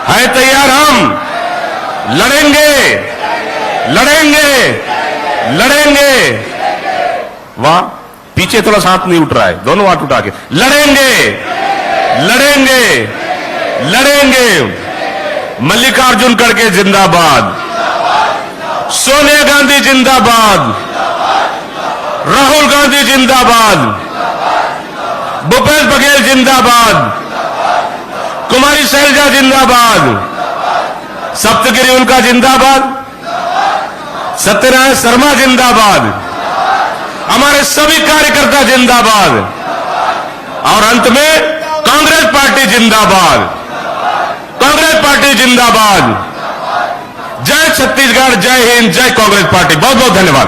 है तैयार हम? लड़ेंगे, लड़ेंगे, लड़ेंगे। वाह, पीछे थोड़ा हाथ नहीं उठ रहा है, दोनों हाथ उठा के, लड़ेंगे, लड़ेंगे, लड़ेंगे। मल्लिकार्जुन खड़गे जिंदाबाद, सोनिया गांधी जिंदाबाद, राहुल गांधी जिंदाबाद, भूपेश बघेल जिंदाबाद, कुमारी शैलजा जिंदाबाद, सप्तगिरी उल्का जिंदाबाद, सत्यनारायण शर्मा जिंदाबाद, हमारे सभी कार्यकर्ता जिंदाबाद और अंत में कांग्रेस पार्टी जिंदाबाद, कांग्रेस पार्टी जिंदाबाद। जय छत्तीसगढ़, जय हिंद, जय कांग्रेस पार्टी। बहुत बहुत धन्यवाद।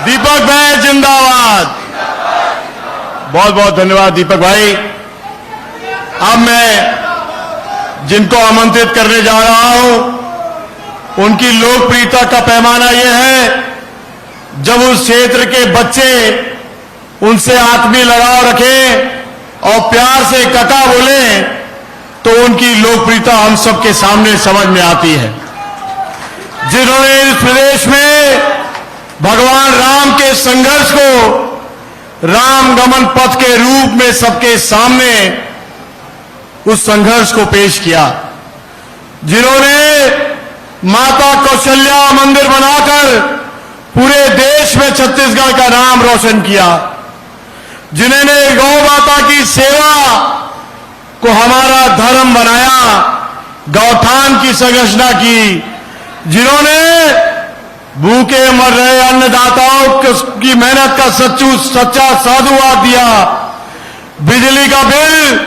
दीपक भाई जिंदाबाद। बहुत बहुत धन्यवाद दीपक भाई। अब मैं जिनको आमंत्रित करने जा रहा हूं उनकी लोकप्रियता का पैमाना यह है, जब उस क्षेत्र के बच्चे उनसे आत्मीय लगाव रखें और प्यार से कका बोले तो उनकी लोकप्रियता हम सबके सामने समझ में आती है। जिन्होंने इस प्रदेश में भगवान राम के संघर्ष को राम गमन पथ के रूप में सबके सामने उस संघर्ष को पेश किया, जिन्होंने माता कौशल्या मंदिर बनाकर पूरे देश में छत्तीसगढ़ का नाम रोशन किया, जिन्होंने गौ माता की सेवा को हमारा धर्म बनाया, गौठान की संरचना की, जिन्होंने भूखे मर रहे अन्नदाताओं की मेहनत का सच्चा साधुवाद दिया, बिजली का बिल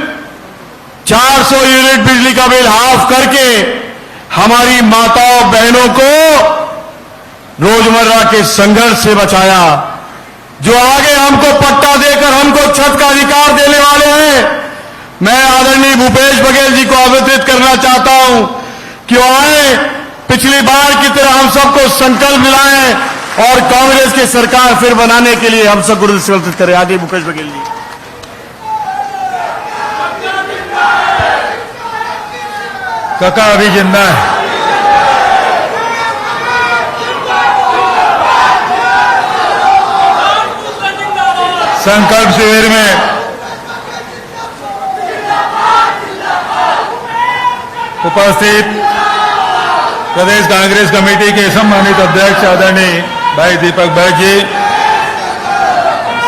400 यूनिट बिजली का बिल हाफ करके हमारी माताओं बहनों को रोजमर्रा के संघर्ष से बचाया, जो आगे हमको पट्टा देकर हमको छत का अधिकार देने वाले हैं। मैं आदरणीय भूपेश बघेल जी को आमंत्रित करना चाहता हूं कि वो आए, पिछली बार की तरह हम सबको संकल्प दिलाएं और कांग्रेस की सरकार फिर बनाने के लिए हम सबको संकल्पित करें। आगे भूपेश बघेल जी। कका अभी जिंदा है। संकल्प शिविर में उपस्थित प्रदेश कांग्रेस कमेटी के सम्मानित अध्यक्ष आदरणीय भाई दीपक भाई जी,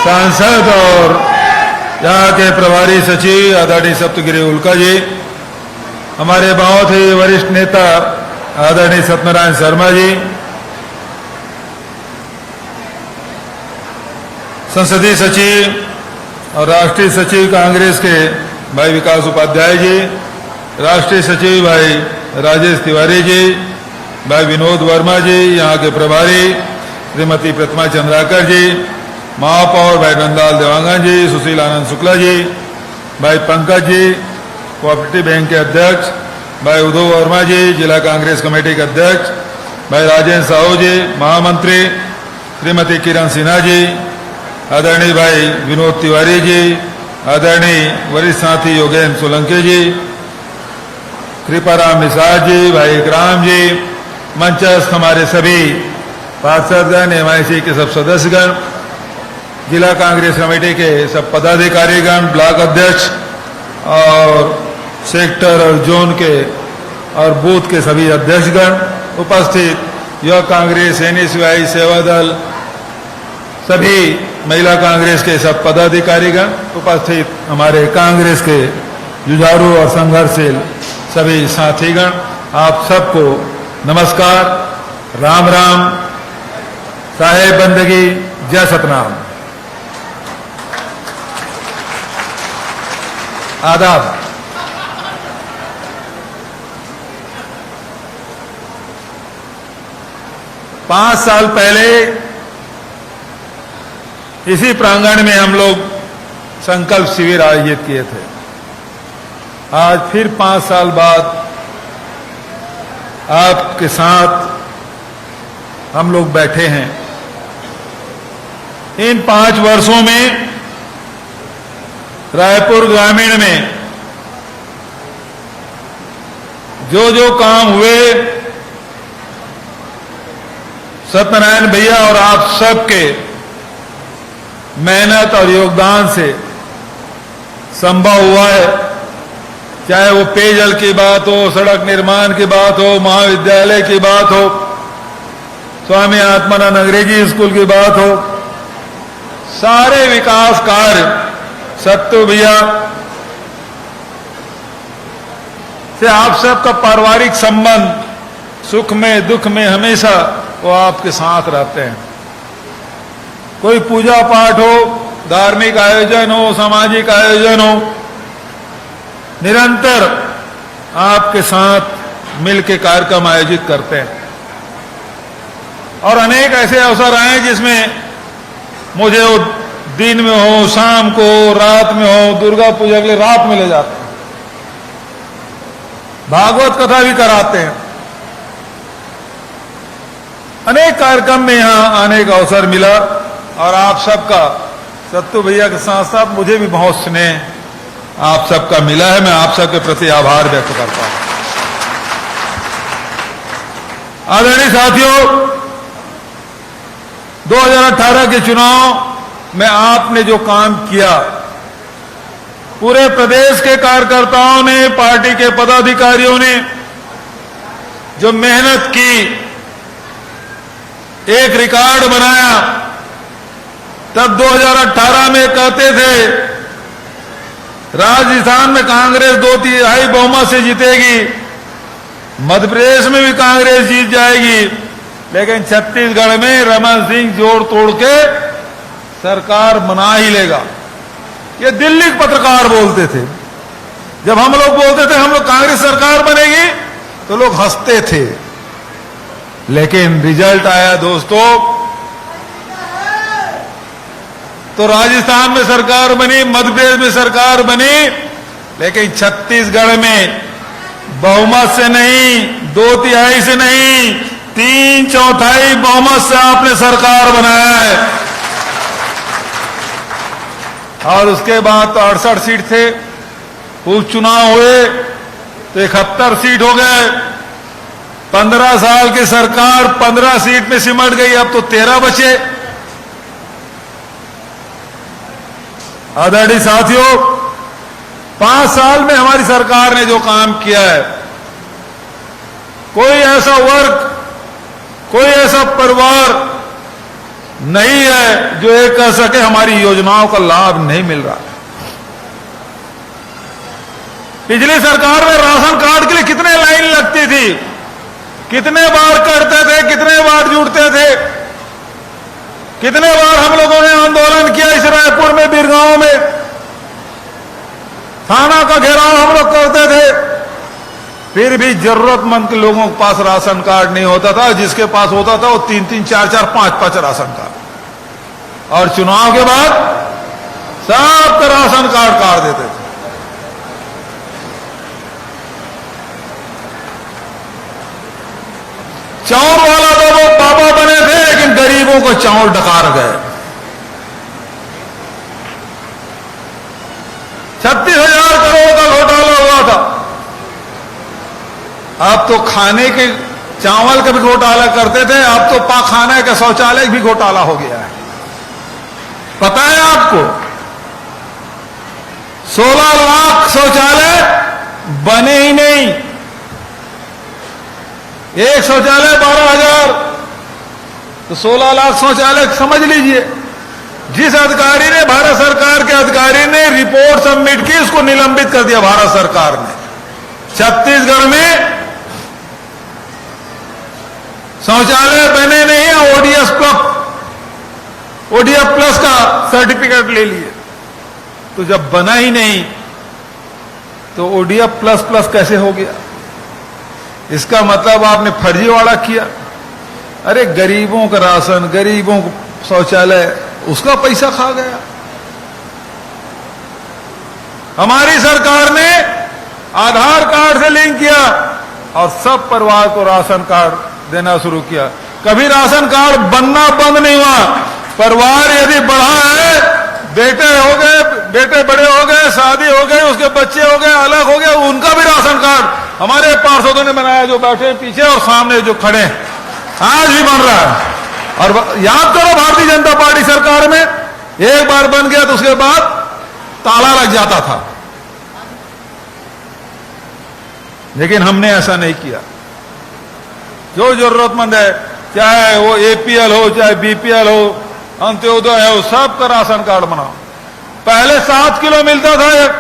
सांसद और यहाँ के प्रभारी सचिव आदरणीय सप्तगिरी उल्का जी, हमारे बहुत ही वरिष्ठ नेता आदरणीय सत्यनारायण शर्मा जी, संसदीय सचिव और राष्ट्रीय सचिव कांग्रेस के भाई विकास उपाध्याय जी, राष्ट्रीय सचिव भाई राजेश तिवारी जी, भाई विनोद वर्मा जी, यहाँ के प्रभारी श्रीमती प्रतिमा चंद्राकर जी, महापौर भाई नंदलाल देवांगन जी, सुशील आनंद शुक्ला जी, भाई पंकज जी, कोऑपरेटिव बैंक के अध्यक्ष भाई उद्धव वर्मा जी, जिला कांग्रेस कमेटी के अध्यक्ष भाई राजेंद्र साहू जी, महामंत्री श्रीमती किरण सिन्हा जी, आदरणीय भाई विनोद तिवारी जी, आदरणीय वरिष्ठ साथी योगेंद्र सोलंकी जी, कृपाराम निषाद जी, भाई इकराम जी, मंचस्थ हमारे सभी पार्षदगण, एमआईसी के सब सदस्यगण, जिला कांग्रेस कमेटी के सब पदाधिकारीगण, ब्लॉक अध्यक्ष और सेक्टर और जोन के और बूथ के सभी अध्यक्षगण, उपस्थित युवा कांग्रेस, एनएसयूआई, सेवा दल, सभी महिला कांग्रेस के सब पदाधिकारीगण, उपस्थित हमारे कांग्रेस के जुझारू और संघर्षशील सभी साथीगण, आप सबको नमस्कार, राम राम, साहेब बंदगी, जय सतनाम, आदाब। पांच साल पहले इसी प्रांगण में हम लोग संकल्प शिविर आयोजित किए थे। आज फिर 5 साल बाद आपके साथ हम लोग बैठे हैं। इन 5 वर्षों में रायपुर ग्रामीण में जो जो काम हुए, सत्यनारायण भैया और आप सबके मेहनत और योगदान से संभव हुआ है। चाहे वो पेयजल की बात हो, सड़क निर्माण की बात हो, महाविद्यालय की बात हो, स्वामी आत्मानंद अंग्रेजी स्कूल की बात हो, सारे विकास कार्य सत्तू भैया से आप सबका पारिवारिक संबंध सुख में दुख में हमेशा वो आपके साथ रहते हैं। कोई पूजा पाठ हो, धार्मिक आयोजन हो, सामाजिक आयोजन हो, निरंतर आपके साथ मिलकर कार्यक्रम आयोजित करते हैं। और अनेक ऐसे अवसर आए जिसमें मुझे वो दिन में हो, शाम को, रात में हो, दुर्गा पूजा के लिए रात में ले जाते हैं, भागवत कथा भी कराते हैं। अनेक कार्यक्रम में यहां आने का अवसर मिला और आप सबका, सत्तू भैया के साथ साथ मुझे भी बहुत स्नेह आप सबका मिला है। मैं आप सबके प्रति आभार व्यक्त करता हूं। आदरणीय साथियों, 2018 के चुनाव में आपने जो काम किया, पूरे प्रदेश के कार्यकर्ताओं ने, पार्टी के पदाधिकारियों ने जो मेहनत की, एक रिकॉर्ड बनाया। तब 2018 में कहते थे राजस्थान में कांग्रेस 2/3 बहुमत से जीतेगी, मध्य प्रदेश में भी कांग्रेस जीत जाएगी, लेकिन छत्तीसगढ़ में रमन सिंह जोड़ तोड़ के सरकार बना ही लेगा। ये दिल्ली के पत्रकार बोलते थे। जब हम लोग बोलते थे हम लोग कांग्रेस सरकार बनेगी तो लोग हंसते थे, लेकिन रिजल्ट आया दोस्तों, तो राजस्थान में सरकार बनी, मध्य प्रदेश में सरकार बनी, लेकिन छत्तीसगढ़ में बहुमत से नहीं, 2/3 से नहीं, 3/4 बहुमत से आपने सरकार बनाया है। और उसके बाद तो 68 सीट थे, उपचुनाव हुए तो 71 सीट हो गए। 15 साल की सरकार 15 सीट में सिमट गई, अब तो 13 बचे। आदरणीय साथियों, 5 साल में हमारी सरकार ने जो काम किया है, कोई ऐसा वर्ग, कोई ऐसा परिवार नहीं है जो ये कह सके हमारी योजनाओं का लाभ नहीं मिल रहा। पिछली सरकार में राशन कार्ड के लिए कितने लाइन लगती थी, कितने बार करते थे, कितने बार जुड़ते थे, कितने बार हम लोगों ने आंदोलन किया इस रायपुर में, बिरगांव में, थाना का घेराव हम लोग करते थे, फिर भी जरूरतमंद के लोगों के पास राशन कार्ड नहीं होता था। जिसके पास होता था वो 3-3, 4-4, 5-5 राशन कार्ड, और चुनाव के बाद सबका राशन कार्ड काट देते थे। चाउर वाला तो वो बाबा बने थे, लेकिन गरीबों को चाउर डकार गए। 36,000 करोड़ का घोटाला हुआ था। अब तो खाने के चावल का भी घोटाला करते थे, अब तो पाखाना का शौचालय भी घोटाला हो गया है। पता है आपको, 16 लाख शौचालय बने ही नहीं। एक शौचालय 12,000, तो 16 लाख शौचालय समझ लीजिए। जिस अधिकारी ने, भारत सरकार के अधिकारी ने रिपोर्ट सबमिट की, उसको निलंबित कर दिया भारत सरकार ने। छत्तीसगढ़ में शौचालय बने नहीं, ओडीएफ प्लस का सर्टिफिकेट ले लिए। तो जब बना ही नहीं तो ओडीएफ प्लस प्लस कैसे हो गया? इसका मतलब आपने फर्जीवाड़ा किया। अरे गरीबों का राशन, गरीबों को शौचालय, उसका पैसा खा गया। हमारी सरकार ने आधार कार्ड से लिंक किया और सब परिवार को राशन कार्ड देना शुरू किया। कभी राशन कार्ड बनना बंद नहीं हुआ। परिवार यदि बढ़ा है, बेटे हो गए, बेटे बड़े हो गए, शादी हो गई, उसके बच्चे हो गए, अलग हो गए, उनका भी राशन कार्ड हमारे पार्षदों ने बनाया, जो बैठे पीछे और सामने जो खड़े हैं, आज भी बन रहा है। और याद करो, भारतीय जनता पार्टी सरकार में एक बार बन गया तो उसके बाद ताला लग जाता था, लेकिन हमने ऐसा नहीं किया। जो जरूरतमंद है, चाहे वो एपीएल हो, चाहे बीपीएल हो, अंत्योदय है, उस सबका राशन कार्ड बनाओ। पहले 7 किलो मिलता था एक,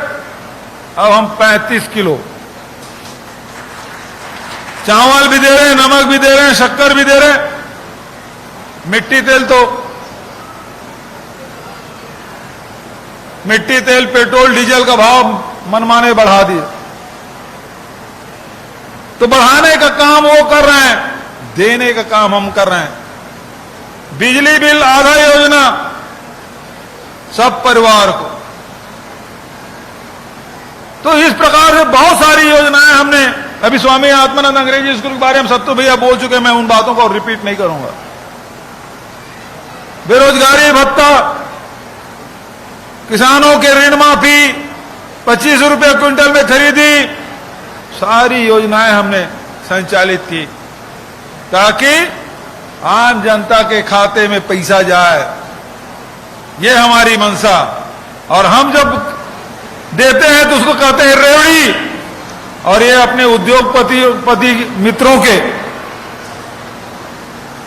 अब हम 35 किलो चावल भी दे रहे हैं, नमक भी दे रहे हैं, शक्कर भी दे रहे हैं। मिट्टी तेल तो मिट्टी तेल, पेट्रोल, डीजल का भाव मनमाने बढ़ा दिए। तो बढ़ाने का काम वो कर रहे हैं, देने का काम हम कर रहे हैं। बिजली बिल आधा योजना सब परिवार को। तो इस प्रकार से बहुत सारी योजनाएं हमने, अभी स्वामी आत्मानंद अंग्रेजी स्कूल के बारे में सत्तू भैया बोल चुके, मैं उन बातों को रिपीट नहीं करूंगा। बेरोजगारी भत्ता, किसानों के ऋण माफी, 25 रुपए क्विंटल में खरीदी, सारी योजनाएं हमने संचालित की ताकि आम जनता के खाते में पैसा जाए। ये हमारी मंशा। और हम जब देते हैं तो उसको कहते हैं रेवड़ी। और ये अपने उद्योगपति मित्रों के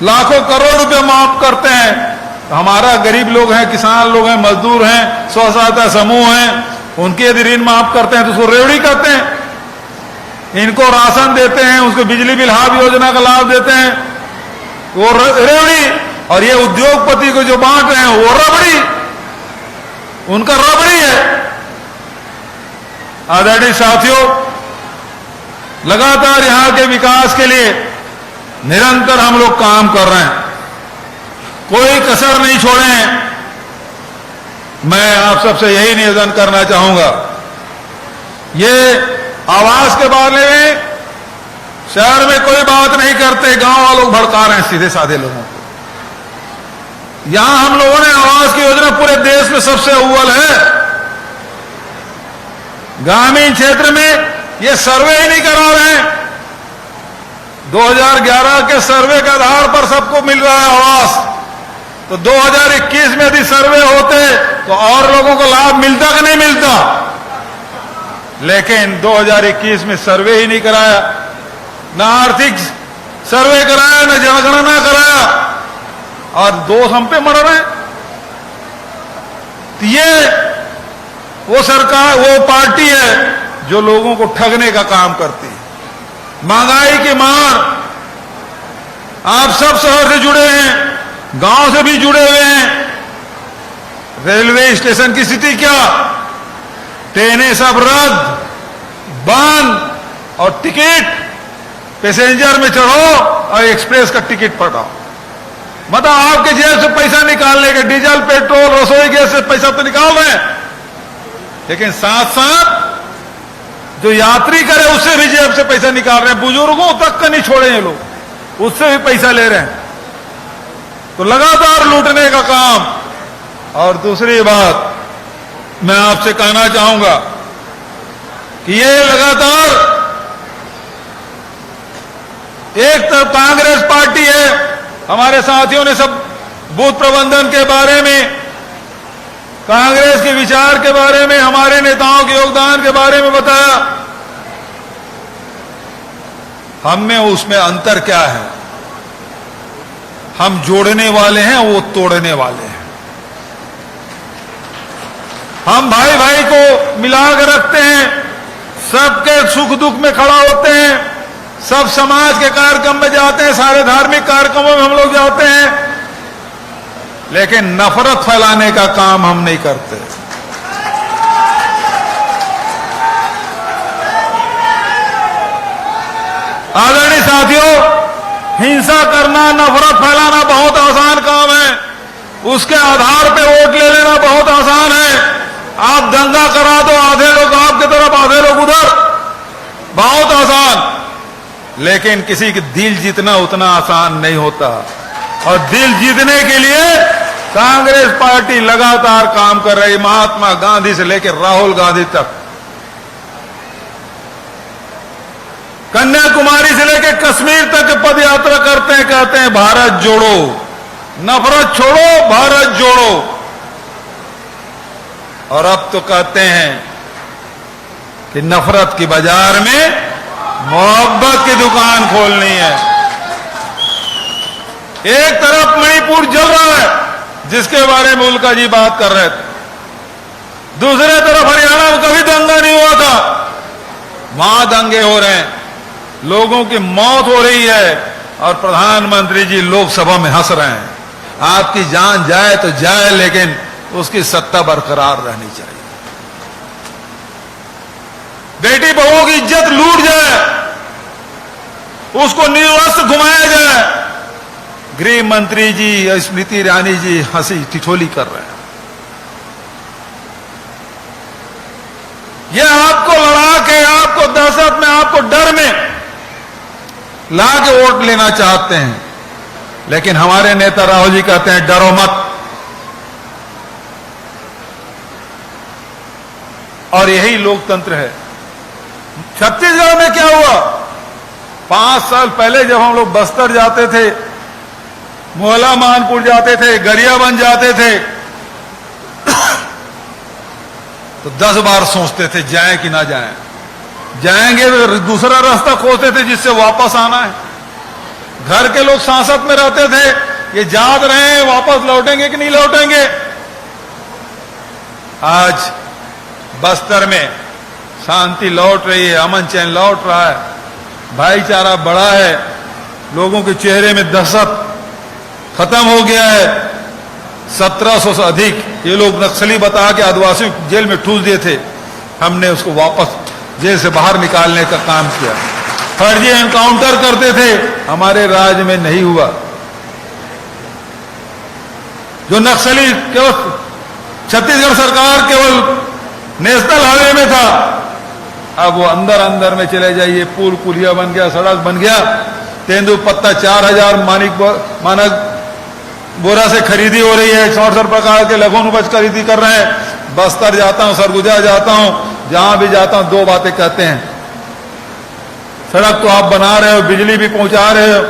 लाखों करोड़ रुपए माफ करते हैं। हमारा गरीब लोग हैं, किसान लोग हैं, मजदूर हैं, स्व सहायता समूह हैं, उनके यदि ऋण माफ करते हैं तो उसको रेवड़ी कहते हैं। इनको राशन देते हैं, उसको बिजली बिल हाफ योजना का लाभ देते हैं, वो रेवड़ी। और ये उद्योगपति को जो बांट रहे हैं वो रबड़ी, उनका रबड़ी है। आदरणीय साथियों, लगातार यहां के विकास के लिए निरंतर हम लोग काम कर रहे हैं, कोई कसर नहीं छोड़े हैं। मैं आप सबसे यही निवेदन करना चाहूंगा, ये आवास के बारे में शहर में कोई बात नहीं करते, गांव वालों भड़का रहे हैं सीधे साधे लोगों को। यहां हम लोगों ने आवास की योजना पूरे देश में सबसे अव्वल है। ग्रामीण क्षेत्र में ये सर्वे ही नहीं करा रहे हैं। 2011 के सर्वे के आधार पर सबको मिल रहा है आवास। तो 2021 में यदि सर्वे होते तो और लोगों को लाभ मिलता कि नहीं मिलता। लेकिन 2021 में सर्वे ही नहीं कराया, ना आर्थिक सर्वे कराया, ना जनगणना कराया, और दोष हम पे मर रहे हैं। तो ये वो सरकार, वो पार्टी है जो लोगों को ठगने का काम करती है। महंगाई की मार, आप सब शहर से जुड़े हैं, गांव से भी जुड़े हुए हैं। रेलवे स्टेशन की स्थिति क्या, ट्रेनें सब रद्द, बंद, और टिकट पैसेंजर में चढ़ो और एक्सप्रेस का टिकट पटाओ। मतलब आपके जेब से पैसा निकालने के, डीजल, पेट्रोल, रसोई गैस से पैसा तो निकाल रहे हैं, लेकिन साथ साथ जो यात्री करे उससे भी जेब से पैसा निकाल रहे हैं। बुजुर्गों तक का नहीं छोड़े ये लोग, उससे भी पैसा ले रहे हैं। तो लगातार लूटने का काम। और दूसरी बात मैं आपसे कहना चाहूंगा कि ये लगातार एक तरफ कांग्रेस पार्टी है, हमारे साथियों ने सब बूथ प्रबंधन के बारे में, कांग्रेस के विचार के बारे में, हमारे नेताओं के योगदान के बारे में बताया। हम में उसमें अंतर क्या है, हम जोड़ने वाले हैं, वो तोड़ने वाले हैं। हम भाई भाई को मिलाकर रखते हैं, सबके सुख दुख में खड़ा होते हैं, सब समाज के कार्यक्रम में जाते हैं, सारे धार्मिक कार्यक्रमों में हम लोग जाते हैं, लेकिन नफरत फैलाने का काम हम नहीं करते। आदरणीय साथियों, हिंसा करना, नफरत फैलाना बहुत आसान काम है। उसके आधार पे वोट ले लेना बहुत आसान है। आप दंगा करा दो, आधे लोग आपकी तरफ, आधे लोग उधर, बहुत आसान। लेकिन किसी के दिल जीतना उतना आसान नहीं होता। और दिल जीतने के लिए कांग्रेस पार्टी लगातार काम कर रही, महात्मा गांधी से लेकर राहुल गांधी तक, कन्याकुमारी से लेकर कश्मीर तक पद यात्रा करते हैं, कहते हैं भारत जोड़ो, नफरत छोड़ो, भारत जोड़ो। और अब तो कहते हैं कि नफरत की बाजार में मोहब्बत की दुकान खोलनी है। एक तरफ मणिपुर जल रहा है, जिसके बारे में उल्का जी बात कर रहे थे। दूसरे तरफ हरियाणा में कभी दंगा नहीं हुआ था, वहां दंगे हो रहे हैं, लोगों की मौत हो रही है और प्रधानमंत्री जी लोकसभा में हंस रहे हैं। आपकी जान जाए तो जाए, लेकिन उसकी सत्ता बरकरार रहनी चाहिए। बेटी बहुओं की इज्जत लूट जाए, उसको निर्वस्त्र घुमाया जाए, गृह मंत्री जी स्मृति ईरानी जी हंसी ठिठोली कर रहे हैं। ये आपको लड़ा के, आपको दहशत में, आपको डर में ला के वोट लेना चाहते हैं, लेकिन हमारे नेता राहुल जी कहते हैं डरो मत। और यही लोकतंत्र है। छत्तीसगढ़ में क्या हुआ? 5 साल पहले जब हम लोग बस्तर जाते थे, मोहला मानपुर जाते थे, गरियाबंद जाते थे, तो 10 बार सोचते थे जाएं कि ना जाएं। जाएंगे तो दूसरा रास्ता खोजते थे जिससे वापस आना है। घर के लोग सांसत में रहते थे, ये याद रहे वापस लौटेंगे कि नहीं लौटेंगे। आज बस्तर में शांति लौट रही है, अमन चैन लौट रहा है, भाईचारा बढ़ा है, लोगों के चेहरे में दहशत खत्म हो गया है। 1700 से अधिक ये लोग नक्सली बता के आदिवासियों को जेल में ठूस दिए थे, हमने उसको वापस जेल से बाहर निकालने का काम किया। फर्जी एनकाउंटर करते थे, हमारे राज्य में नहीं हुआ। जो नक्सली केवल छत्तीसगढ़ सरकार केवल नेशनल हाईवे में था, अब वो अंदर अंदर में चले जाइए, पुल पुलिया बन गया, सड़क बन गया। तेंदुपत्ता 4000 मानक बोरा से खरीदी हो रही है, 64 प्रकार के लघु उपज खरीदी कर रहे हैं। बस्तर जाता हूं, सरगुजा जाता हूं, जहां भी जाता हूं 2 बातें कहते हैं, सड़क तो आप बना रहे हो, बिजली भी पहुंचा रहे हो,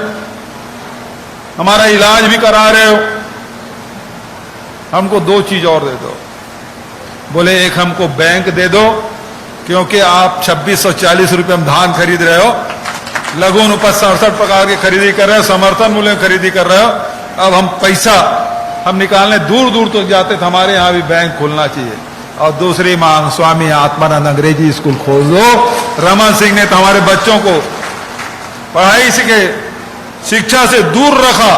हमारा इलाज भी करा रहे हो, हमको 2 चीज और दे दो। बोले एक हमको बैंक दे दो, क्योंकि आप 2640 रुपये में धान खरीद रहे हो, लघु उपज 67 प्रकार की खरीदी कर रहे हो, समर्थन मूल्य में खरीदी कर रहे हो। अब हम पैसा हम निकालने दूर दूर तक जाते थे, हमारे यहां भी बैंक खुलना चाहिए। और दूसरी मांग, स्वामी आत्मानंद अंग्रेजी स्कूल खोल दो। रमन सिंह ने तो हमारे बच्चों को पढ़ाई के शिक्षा से दूर रखा,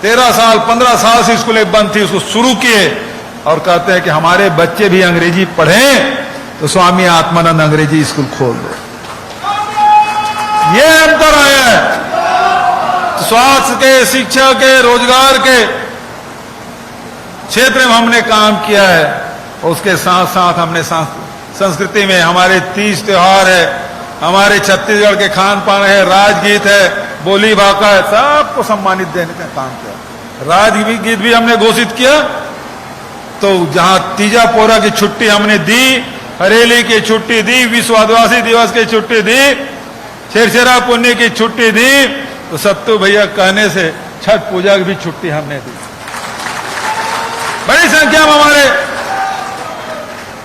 13 साल 15 साल से स्कूलें बंद थी, उसको शुरू किए और कहते हैं कि हमारे बच्चे भी अंग्रेजी पढ़ें, तो स्वामी आत्मानंद अंग्रेजी स्कूल खोल दो। ये अंतर आया है। स्वास्थ्य के, शिक्षा के, रोजगार के क्षेत्र में हमने काम किया है। उसके साथ साथ हमने संस्कृति में हमारे 30 त्योहार है, हमारे छत्तीसगढ़ के खान पान है, राजगीत है, बोली भाषा है, सबको सम्मानित देने का काम किया। राजगीत भी हमने घोषित किया। तो जहां तीजा पोरा की छुट्टी हमने दी, हरेली की छुट्टी दी, विश्व आदिवासी दिवस की छुट्टी दी, छेरछेरा पुण्य की छुट्टी दी, तो सत्तू भैया कहने से छठ पूजा की भी छुट्टी हमने दी। बड़ी संख्या में हमारे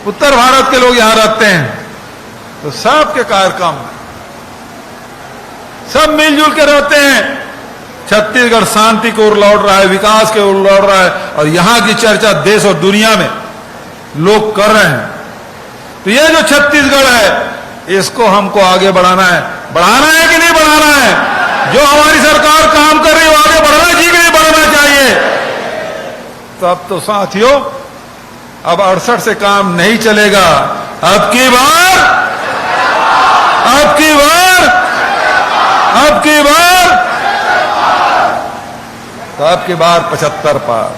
उत्तर भारत के लोग यहां रहते हैं, तो सबके कार्यक्रम सब मिलजुल के रहते हैं। छत्तीसगढ़ शांति की ओर लौट रहा है, विकास की ओर लौट रहा है, और यहां की चर्चा देश और दुनिया में लोग कर रहे हैं। तो ये जो छत्तीसगढ़ है, इसको हमको आगे बढ़ाना है। बढ़ाना है कि नहीं बढ़ाना है? जो हमारी सरकार काम कर रही है वो आगे बढ़ना चाहिए कि नहीं बढ़ना चाहिए? तब तो साथियों, अब 68 से काम नहीं चलेगा। अब की बार, अब की बार, अब की बार, तो अब की बार 75 पार।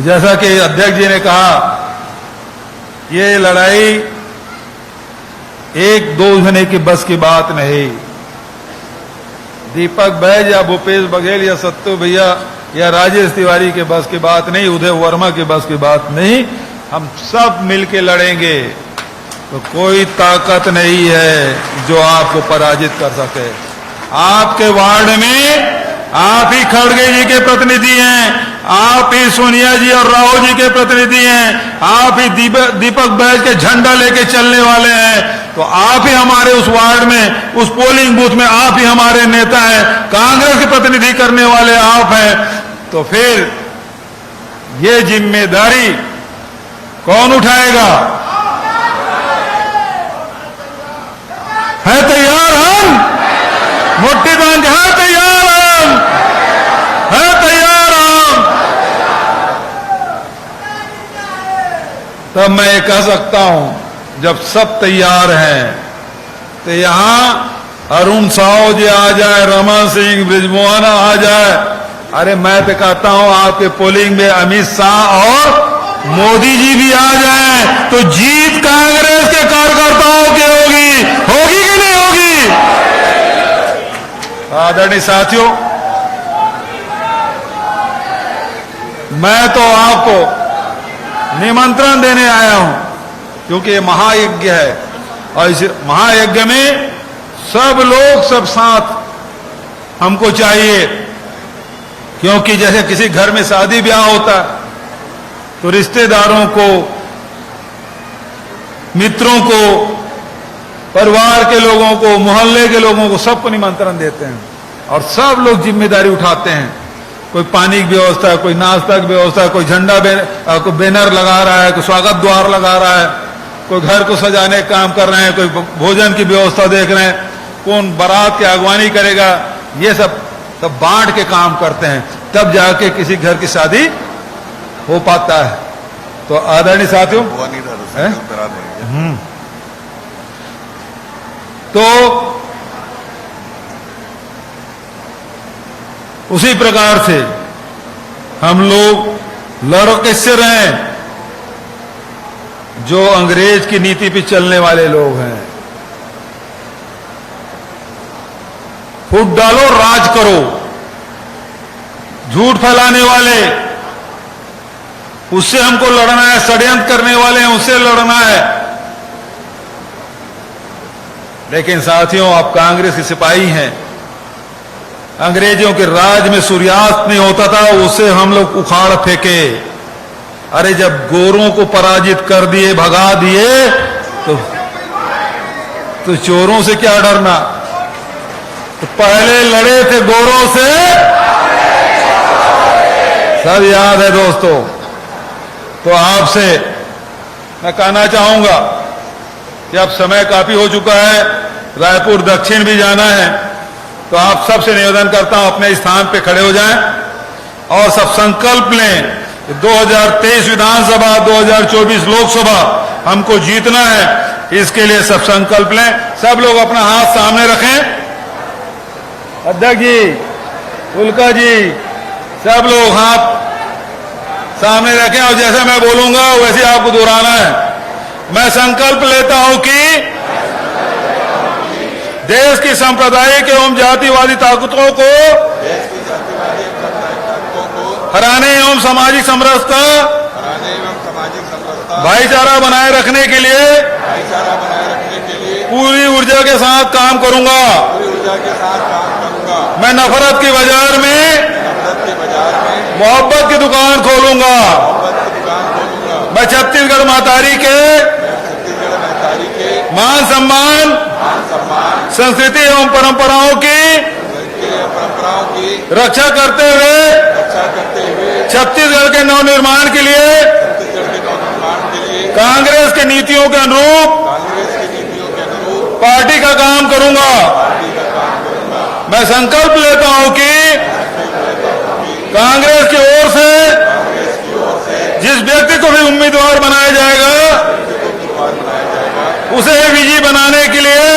जैसा कि अध्यक्ष जी ने कहा, ये लड़ाई एक दो जने की बस की बात नहीं। दीपक बैज या भूपेश बघेल या सत्तू भैया या राजेश तिवारी के बस की बात नहीं, उदय वर्मा की बस की बात नहीं। हम सब मिलके लड़ेंगे, तो कोई ताकत नहीं है जो आपको पराजित कर सके। आपके वार्ड में आप ही खड़गे जी के प्रतिनिधि हैं, आप ही सोनिया जी और राहुल जी के प्रतिनिधि हैं, आप ही दीपक बैज के झंडा लेके चलने वाले हैं। तो आप ही हमारे उस वार्ड में, उस पोलिंग बूथ में आप ही हमारे नेता हैं। कांग्रेस के प्रतिनिधि करने वाले आप हैं। तो फिर ये जिम्मेदारी कौन उठाएगा? है तैयार हम? मुट्ठी बांध के है तैयार हम? है तैयार हम? तब मैं ये कह सकता हूं, जब सब तैयार हैं तो यहां अरुण साहू जी आ जाए, रमन सिंह, ब्रिजमोहन आ जाए। अरे मैं तो कहता हूं आपके पोलिंग में अमित शाह और मोदी जी भी आ जाए तो जीत कांग्रेस के कार्यकर्ताओं की होगी। होगी कि नहीं होगी? आदरणीय साथियों, मैं तो आपको निमंत्रण देने आया हूं क्योंकि ये महायज्ञ है और इस महायज्ञ में सब लोग सब साथ हमको चाहिए। क्योंकि जैसे किसी घर में शादी ब्याह होता है तो रिश्तेदारों को, मित्रों को, परिवार के लोगों को, मोहल्ले के लोगों को सबको निमंत्रण देते हैं और सब लोग जिम्मेदारी उठाते हैं। कोई पानी की व्यवस्था, कोई नाश्ता की व्यवस्था, कोई झंडा कोई बैनर लगा रहा है, कोई स्वागत द्वार लगा रहा है, कोई घर को सजाने का काम कर रहे हैं, कोई भोजन की व्यवस्था देख रहे हैं, कौन बारात की अगवानी करेगा। ये सब बांट के काम करते हैं, तब जाके किसी घर की शादी हो पाता है। तो आदरणीय साथियों, तो उसी प्रकार से हम लोग लड़ कैसे रहे? जो अंग्रेज की नीति पे चलने वाले लोग हैं, फूट डालो राज करो, झूठ फैलाने वाले, उससे हमको लड़ना है। षड्यंत्र करने वाले हैं, उससे लड़ना है। लेकिन साथियों, आप कांग्रेस के सिपाही हैं। अंग्रेजों के राज में सूर्यास्त नहीं होता था, उसे हम लोग उखाड़ फेंके। अरे जब गोरों को पराजित कर दिए, भगा दिए, तो चोरों से क्या डरना? तो पहले लड़े थे गोरों से, सब याद है दोस्तों। तो आपसे मैं कहना चाहूंगा कि अब समय काफी हो चुका है, रायपुर दक्षिण भी जाना है। तो आप सबसे निवेदन करता हूं, अपने स्थान पे खड़े हो जाएं और सब संकल्प लें। 2023 विधानसभा, 2024 लोकसभा हमको जीतना है। इसके लिए सब संकल्प लें। सब लोग अपना हाथ सामने रखें। अध्यक्ष जी, उल्का जी, सब लोग हाथ सामने रखें और जैसे मैं बोलूंगा वैसे आपको दोहराना है। मैं संकल्प लेता हूं कि देश की सांप्रदायिक एवं जातिवादी ताकतों को हराने एवं सामाजिक समरसता, भाईचारा बनाए रखने के लिए पूरी ऊर्जा के साथ काम करूंगा। मैं नफरत के बाजार में मोहब्बत की दुकान खोलूंगा। मैं छत्तीसगढ़ महतारी के मान सम्मान, संस्कृति एवं परंपराओं की रक्षा करते हुए छत्तीसगढ़ के नवनिर्माण के लिए कांग्रेस के नीतियों के अनुरूप पार्टी का काम करूंगा। मैं संकल्प लेता हूं कि कांग्रेस की ओर से जिस व्यक्ति को भी उम्मीदवार बनाया जाएगा उसे विजयी बनाने के लिए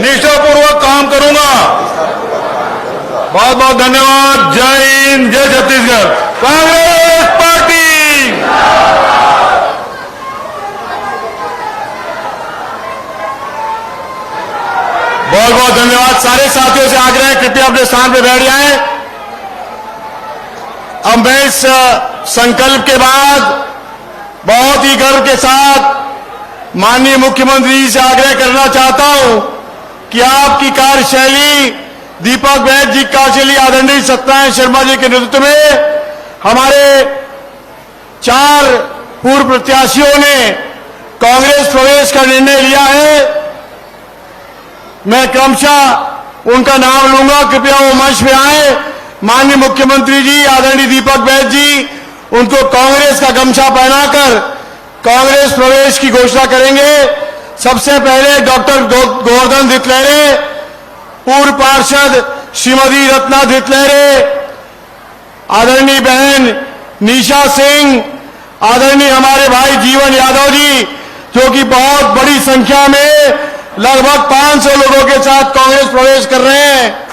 निष्ठापूर्वक काम करूंगा। बहुत बहुत धन्यवाद। जय हिंद, जय छत्तीसगढ़, कांग्रेस पार्टी। बहुत बहुत धन्यवाद। सारे साथियों से आग्रह है कृपया अपने स्थान पर बैठ जाएं। अब मैं इस संकल्प के बाद बहुत ही गर्व के साथ माननीय मुख्यमंत्री जी से आग्रह करना चाहता हूं कि आपकी कार्यशैली, दीपक बैद जी की कार्यशैली, आदरणीय सत्यनारायण शर्मा जी के नेतृत्व में हमारे 4 पूर्व प्रत्याशियों ने कांग्रेस प्रवेश का निर्णय लिया है। मैं क्रमशः उनका नाम लूंगा, कृपया वो मंच पे आए। माननीय मुख्यमंत्री जी आदरणीय दीपक बैज जी उनको कांग्रेस का गमछा पहनाकर कांग्रेस प्रवेश की घोषणा करेंगे। सबसे पहले डॉक्टर गोवर्धन धितलेरे, पूर्व पार्षद श्रीमती रत्ना धितलेरे, आदरणीय बहन निशा सिंह, आदरणीय हमारे भाई जीवन यादव जी, जो कि बहुत बड़ी संख्या में लगभग 500 लोगों के साथ कांग्रेस प्रवेश कर रहे हैं।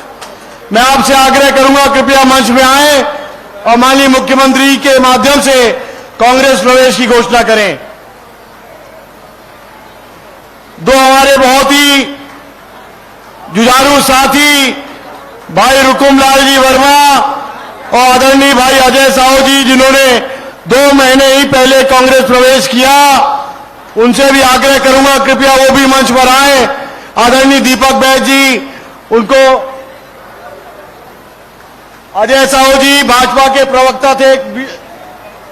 मैं आपसे आग्रह करूंगा कृपया मंच में आए और माननीय मुख्यमंत्री के माध्यम से कांग्रेस प्रवेश की घोषणा करें। दो हमारे बहुत ही जुझारू साथी भाई रुकुमलाल जी वर्मा और आदरणीय भाई अजय साहू जी, जिन्होंने 2 महीने ही पहले कांग्रेस प्रवेश किया, उनसे भी आग्रह करूंगा कृपया वो भी मंच पर आए। आदरणीय दीपक बैज जी, उनको अजय साहू जी भाजपा के प्रवक्ता थे,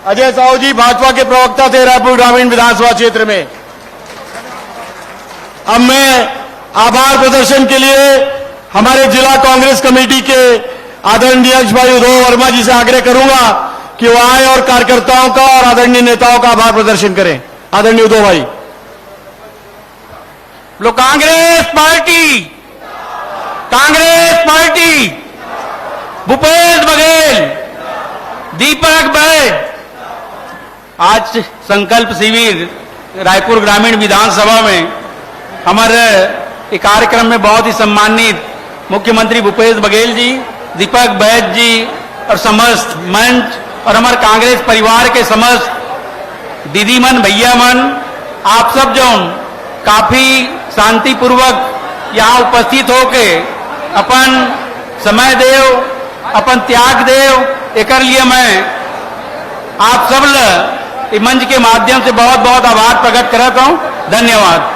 अजय साहू जी भाजपा के प्रवक्ता थे रायपुर ग्रामीण विधानसभा क्षेत्र में। अब मैं आभार प्रदर्शन के लिए हमारे जिला कांग्रेस कमेटी के आदरणीय अध्यक्ष भाई उदय वर्मा जी से आग्रह करूंगा कि वो आए और कार्यकर्ताओं का और आदरणीय नेताओं का आभार प्रदर्शन करें। आदरणीय उदय भाई। लोग कांग्रेस पार्टी, भूपेश बघेल, दीपक बैज। आज संकल्प शिविर रायपुर ग्रामीण विधानसभा में हमारे कार्यक्रम में बहुत ही सम्मानित मुख्यमंत्री भूपेश बघेल जी, दीपक बैज जी और समस्त मंच और हमारे कांग्रेस परिवार के समस्त दीदी मन, भैया मन, आप सब जो काफी शांतिपूर्वक यहाँ उपस्थित होके अपन समय देव, अपन त्याग देव, एक लिए मैं आप सब मंच के माध्यम से बहुत बहुत आभार प्रकट करता हूँ। धन्यवाद।